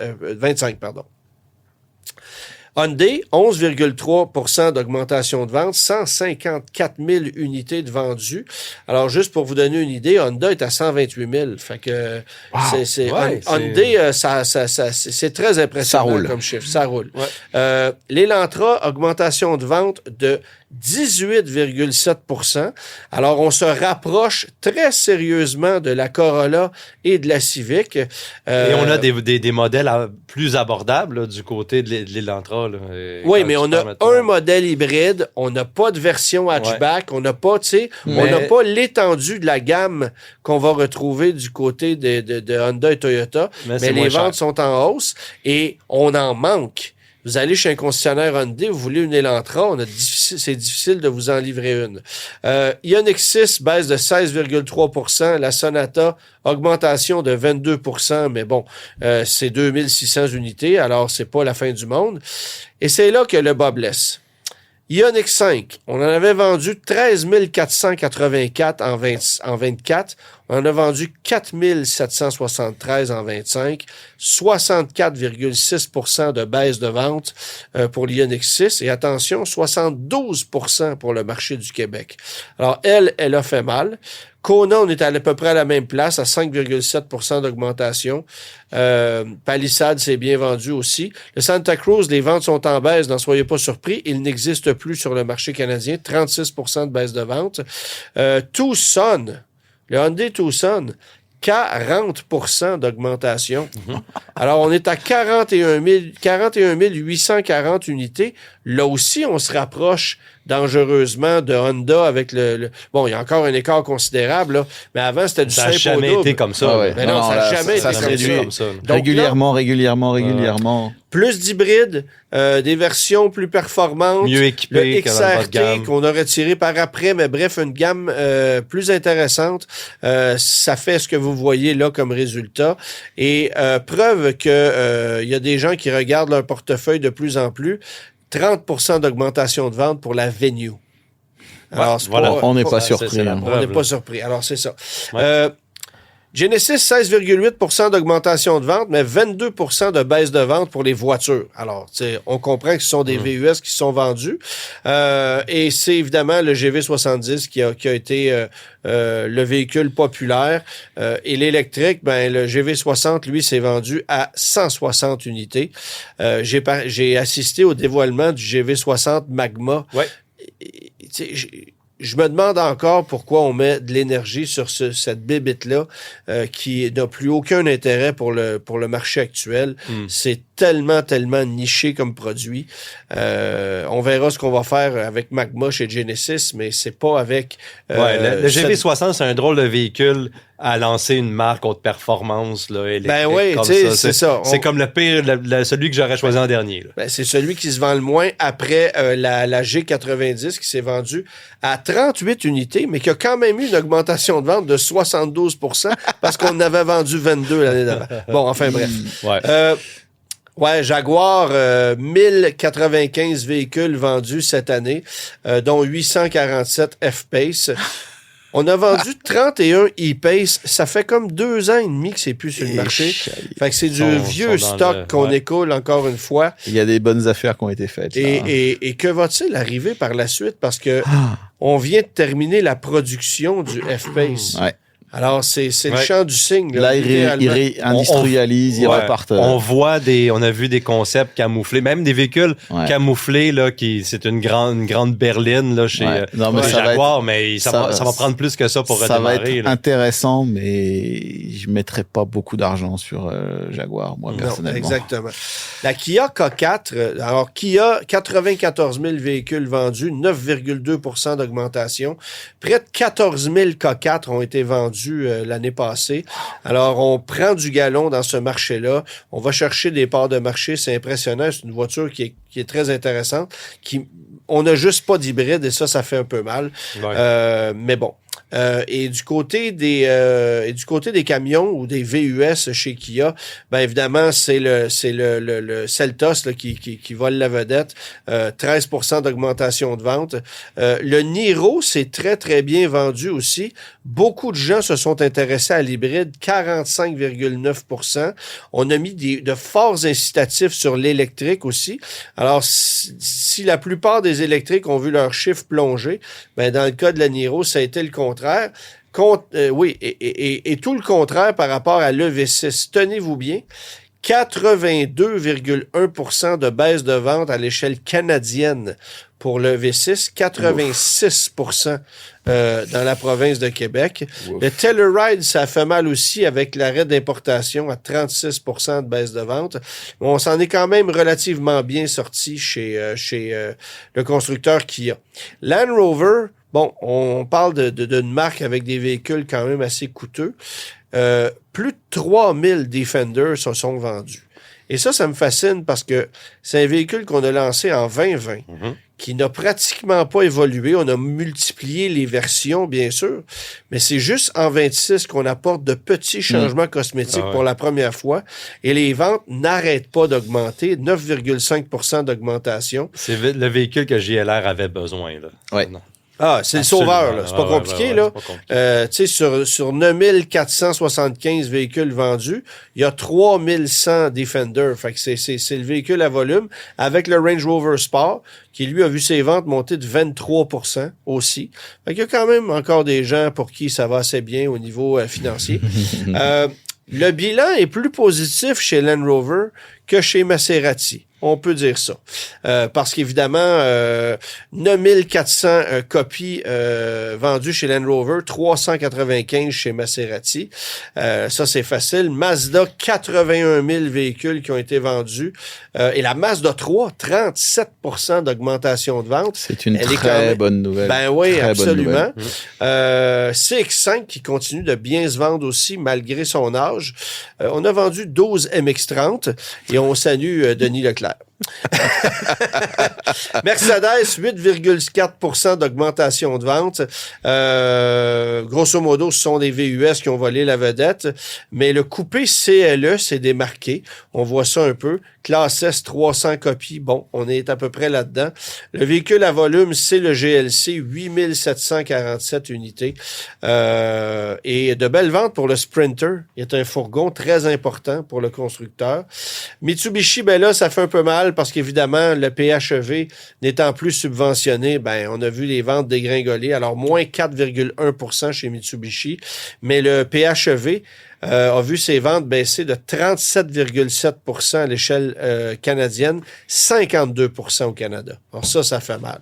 Hyundai, 11,3% d'augmentation de vente, 154 000 unités de vendues. Alors, juste pour vous donner une idée, Honda est à 128 000. Fait que Hyundai, c'est très impressionnant comme chiffre. Ça roule. Ouais. L'Elantra, augmentation de vente de 18,7%. Alors, on se rapproche très sérieusement de la Corolla et de la Civic. Et on a des modèles plus abordables là, du côté de l'Elantra. Oui, mais on a un modèle hybride, on n'a pas de version hatchback, on n'a pas, on n'a pas l'étendue de la gamme qu'on va retrouver du côté de Honda et Toyota, mais les ventes sont en hausse et on en manque. Vous allez chez un concessionnaire Hyundai, vous voulez une Elantra, c'est difficile de vous en livrer une. Ioniq 6 baisse de 16,3 %. La Sonata, augmentation de 22 %, mais bon, c'est 2600 unités, alors c'est pas la fin du monde. Et c'est là que le bas blesse. Ioniq 5, on en avait vendu 13 484 en 24. On en a vendu 4 773 en 25. 64,6 % de baisse de vente pour l'Ioniq 6. Et attention, 72 % pour le marché du Québec. Alors, elle a fait mal. Kona, on est à peu près à la même place, à 5,7 % d'augmentation. Palisade s'est bien vendu aussi. Le Santa Cruz, les ventes sont en baisse, n'en soyez pas surpris. Il n'existe plus sur le marché canadien. 36 % de baisse de vente. Tucson, le Hyundai Tucson, 40 % d'augmentation. Alors, on est à 41 840 unités. Là aussi, on se rapproche dangereusement de Honda avec le... Bon, il y a encore un écart considérable, là, mais avant, c'était du simple au double. Ça n'a jamais été comme ça. Ah ouais. Mais non, ça n'a jamais été comme ça. Donc régulièrement. Plus d'hybrides, des versions plus performantes. Mieux équipées le XRT qu'on a retiré par après, mais bref, une gamme plus intéressante. Ça fait ce que vous voyez là comme résultat. Et preuve que il y a des gens qui regardent leur portefeuille de plus en plus. 30 % d'augmentation de vente pour la Venue. Alors, voilà, on n'est pas surpris. On n'est pas surpris. Alors, c'est ça. Ouais. Genesis, 16,8 % d'augmentation de vente, mais 22 % de baisse de vente pour les voitures. Alors, on comprend que ce sont des VUS qui sont vendus. Et c'est évidemment le GV70 qui a été le véhicule populaire. Et l'électrique, le GV60, lui, s'est vendu à 160 unités. J'ai assisté au dévoilement du GV60 Magma. Ouais. Je me demande encore pourquoi on met de l'énergie sur cette bébite-là qui n'a plus aucun intérêt pour le marché actuel. C'est tellement niché comme produit. On verra ce qu'on va faire avec Magma chez Genesis, mais c'est pas avec... le GV60, c'est un drôle de véhicule à lancer une marque haute performance là, électrique. Ben oui, tu sais, c'est ça. C'est comme le pire, celui que j'aurais choisi en dernier. Là. C'est celui qui se vend le moins après la G90 qui s'est vendue à 38 unités, mais qui a quand même eu une augmentation de vente de 72 % parce qu'on en avait vendu 22 l'année d'avant. Bon, enfin bref. Ouais. Jaguar, 1095 véhicules vendus cette année, dont 847 F-Pace. On a vendu 31 E-Pace. Ça fait comme 2 ans et demi que c'est plus sur le marché. Fait que c'est du vieux stock qu'on écoule encore une fois. Il y a des bonnes affaires qui ont été faites. Et que va-t-il arriver par la suite? Parce que on vient de terminer la production du F-Pace. Ouais. Alors, c'est le champ du signe. Là, ils réindustrialisent, ils repartent. On a vu des concepts camouflés, même des véhicules camouflés, là, c'est une grande berline, là, chez Jaguar, mais ça va prendre plus que ça pour redémarrer. Ça va être intéressant, mais je mettrai pas beaucoup d'argent sur Jaguar, moi, personnellement. Exactement. La Kia K4, alors Kia, 94 000 véhicules vendus, 9,2 % d'augmentation. Près de 14 000 K4 ont été vendus l'année passée. Alors, on prend du galon dans ce marché-là. On va chercher des parts de marché. C'est impressionnant. C'est une voiture qui est très intéressante. On n'a juste pas d'hybride et ça fait un peu mal. Ouais. Mais bon. Et du côté des camions ou des VUS chez Kia, évidemment, c'est le Seltos là, qui vole la vedette. 13 % d'augmentation de vente. Le Niro s'est très, très bien vendu aussi. Beaucoup de gens se sont intéressés à l'hybride, 45,9 %. On a mis de forts incitatifs sur l'électrique aussi. Alors, si la plupart des électriques ont vu leur chiffre plonger, dans le cas de la Niro, ça a été le contraire. Et tout le contraire par rapport à l'EV6. Tenez-vous bien, 82,1 % de baisse de vente à l'échelle canadienne pour le V6, 86 % dans la province de Québec. Ouf. Le Telluride, ça fait mal aussi avec l'arrêt d'importation à 36 % de baisse de vente. On s'en est quand même relativement bien sorti chez le constructeur Kia. Land Rover, bon, on parle d'une marque avec des véhicules quand même assez coûteux. Plus de 3000 Defender se sont vendus. Et ça me fascine parce que c'est un véhicule qu'on a lancé en 2020, qui n'a pratiquement pas évolué. On a multiplié les versions, bien sûr, mais c'est juste en 26 qu'on apporte de petits changements cosmétiques pour la première fois. Et les ventes n'arrêtent pas d'augmenter, 9,5 d'augmentation. C'est le véhicule que JLR avait besoin. Là. Ouais. Non. Ah, c'est Absolument. le sauveur, là. C'est pas compliqué, là. C'est pas compliqué. Tu sais, sur 9475 véhicules vendus, il y a 3100 Defender. Fait que c'est le véhicule à volume avec le Range Rover Sport, qui lui a vu ses ventes monter de 23% aussi. Fait qu'il y a quand même encore des gens pour qui ça va assez bien au niveau financier. Le bilan est plus positif chez Land Rover que chez Maserati. On peut dire ça. Parce qu'évidemment, 9400 copies vendues chez Land Rover, 395 chez Maserati. Ça, c'est facile. Mazda, 81 000 véhicules qui ont été vendus. Et la Mazda 3, 37% d'augmentation de vente. C'est une très bonne nouvelle. Ben oui, très absolument. CX-5 qui continue de bien se vendre aussi malgré son âge. On a vendu 12 MX-30 et on salue Denis Leclerc. Mercedes, 8,4% d'augmentation de vente. Grosso modo, ce sont des VUS qui ont volé la vedette. Mais le coupé CLE s'est démarqué. On voit ça un peu. Classe S, 300 copies. Bon, on est à peu près là-dedans. Le véhicule à volume, c'est le GLC, 8747 unités. Et de belles ventes pour le Sprinter. Il est un fourgon très important pour le constructeur. Mitsubishi, ben là, ça fait un peu mal parce qu'évidemment, le PHEV n'étant plus subventionné, ben on a vu les ventes dégringoler. Alors, moins 4,1% chez Mitsubishi. Mais le PHEV a vu ses ventes baisser de 37,7% à l'échelle canadienne, 52% au Canada. Alors ça fait mal.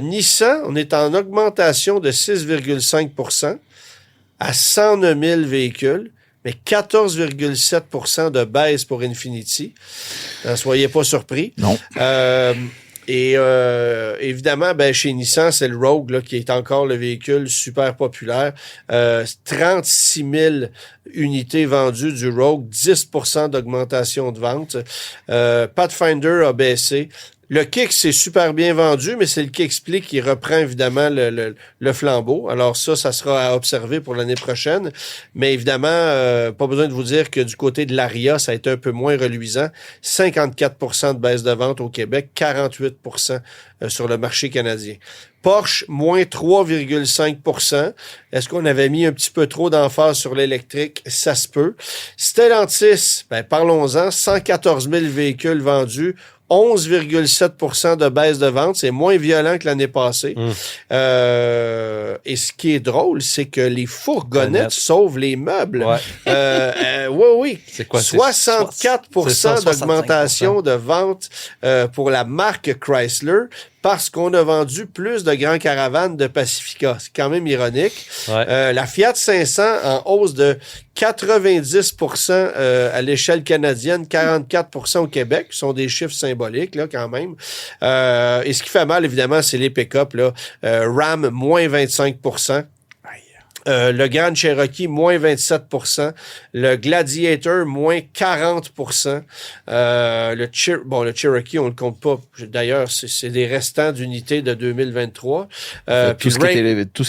Nissan, on est en augmentation de 6,5% à 109 000 véhicules. Mais 14,7% de baisse pour Infiniti. N'en soyez pas surpris. Non. Évidemment, ben, chez Nissan, c'est le Rogue là, qui est encore le véhicule super populaire. 36 000 unités vendues du Rogue, 10% d'augmentation de vente. Pathfinder a baissé. Le Kicks, c'est super bien vendu, mais c'est le Kick qui reprend évidemment le flambeau. Alors ça sera à observer pour l'année prochaine. Mais évidemment, pas besoin de vous dire que du côté de l'Aria, ça a été un peu moins reluisant. 54% de baisse de vente au Québec, 48% sur le marché canadien. Porsche, moins 3,5%. Est-ce qu'on avait mis un petit peu trop d'emphase sur l'électrique? Ça se peut. Stellantis, ben parlons-en, 114 000 véhicules vendus. 11,7% de baisse de vente. C'est moins violent que l'année passée. Et ce qui est drôle, c'est que les fourgonnettes sauvent les meubles. Ouais. Oui. C'est quoi? 64% d'augmentation de vente pour la marque Chrysler parce qu'on a vendu plus de grands caravanes de Pacifica. C'est quand même ironique. Ouais. La Fiat 500 en hausse de 90% à l'échelle canadienne, 44% au Québec. Ce sont des chiffres symboliques, là, quand même. Et ce qui fait mal, évidemment, c'est les pick-up, là. Ram, moins 25%. Le Grand Cherokee, moins 27%. Le Gladiator, moins 40%. Le Cherokee, on le compte pas. D'ailleurs, c'est des restants d'unités de 2023. Tout ce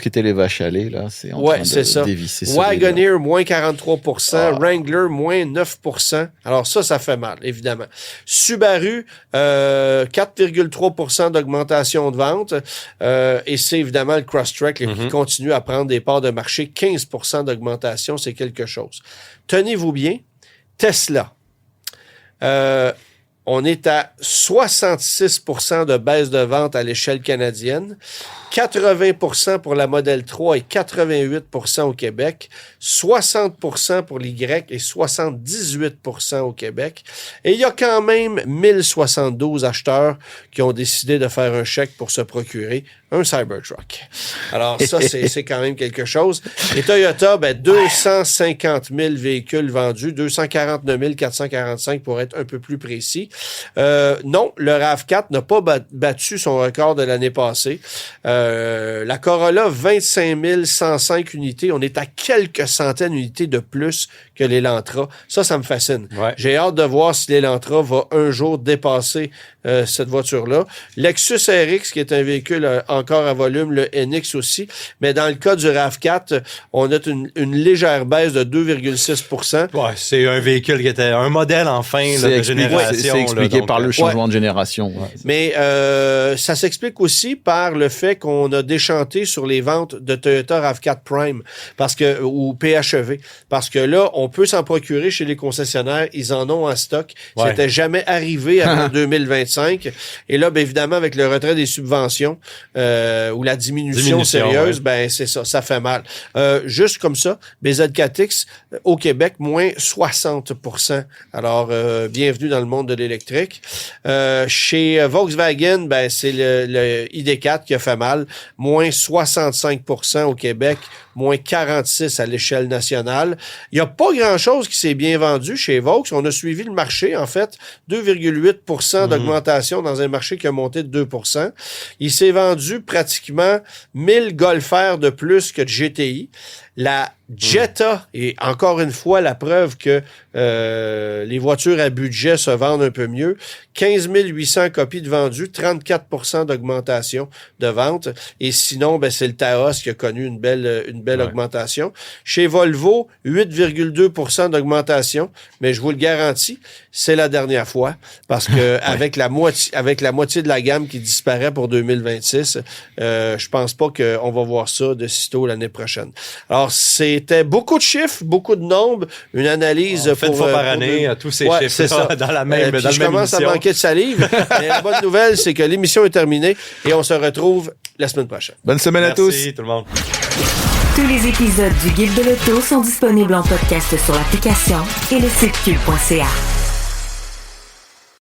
qui était les vaches à lait, là, c'est en train de dévisser. Wagoneer, moins 43%. Wrangler, moins 9%. Alors ça fait mal, évidemment. Subaru, 4,3% d'augmentation de vente. Et c'est évidemment le Crosstrek qui continue à prendre des parts de marché. 15% d'augmentation, c'est quelque chose. Tenez-vous bien, Tesla. On est à 66% de baisse de vente à l'échelle canadienne, 80% pour la Model 3 et 88% au Québec, 60% pour l'Y et 78% au Québec. Et il y a quand même 1072 acheteurs qui ont décidé de faire un chèque pour se procurer un Cybertruck. Alors ça, c'est quand même quelque chose. Et Toyota, 250 000 véhicules vendus, 249 445 pour être un peu plus précis. Non, le RAV4 n'a pas battu son record de l'année passée. La Corolla, 25 105 unités. On est à quelques centaines d'unités de plus que l'Elantra. Ça me fascine. Ouais. J'ai hâte de voir si l'Elantra va un jour dépasser cette voiture-là. Lexus RX, qui est un véhicule encore à volume, le NX aussi. Mais dans le cas du RAV4, on a une légère baisse de 2,6 %. Ouais, c'est un véhicule qui était un modèle enfin de génération. C'est expliqué par le changement de génération. Ouais. Mais ça s'explique aussi par le fait qu'on a déchanté sur les ventes de Toyota RAV4 Prime ou PHEV. Parce que là, on peut s'en procurer chez les concessionnaires. Ils en ont en stock. Ouais. C'était jamais arrivé avant 2025. Et là, évidemment, avec le retrait des subventions ou la diminution sérieuse, c'est ça. Ça fait mal. Juste comme ça, BZ4X, au Québec, moins 60 %. Alors, bienvenue dans le monde de l'électrique. Chez Volkswagen, c'est le ID4 qui a fait mal. Moins 65 % au Québec, moins 46 à l'échelle nationale. Il n'y a pas grand-chose qui s'est bien vendu chez Vaux. On a suivi le marché, en fait. 2,8 % d'augmentation dans un marché qui a monté de 2 %. Il s'est vendu pratiquement 1000 Golf R de plus que de GTI. La Jetta est encore une fois la preuve que les voitures à budget se vendent un peu mieux. 15 800 copies de vendues, 34 % d'augmentation de vente. Et sinon, c'est le Taos qui a connu une belle augmentation. Chez Volvo, 8,2 % d'augmentation. Mais je vous le garantis, c'est la dernière fois. Parce que avec la moitié de la gamme qui disparaît pour 2026, je pense pas qu'on va voir ça de sitôt l'année prochaine. Alors, c'était beaucoup de chiffres, beaucoup de nombres, une analyse fait une fois par année, tous ces chiffres dans la même émission. Je commence à manquer de salive. Mais la bonne nouvelle, c'est que l'émission est terminée et on se retrouve la semaine prochaine. Bonne semaine à tous. Merci tout le monde. Tous les épisodes du Guide de l'auto sont disponibles en podcast sur l'application et le site cube.ca.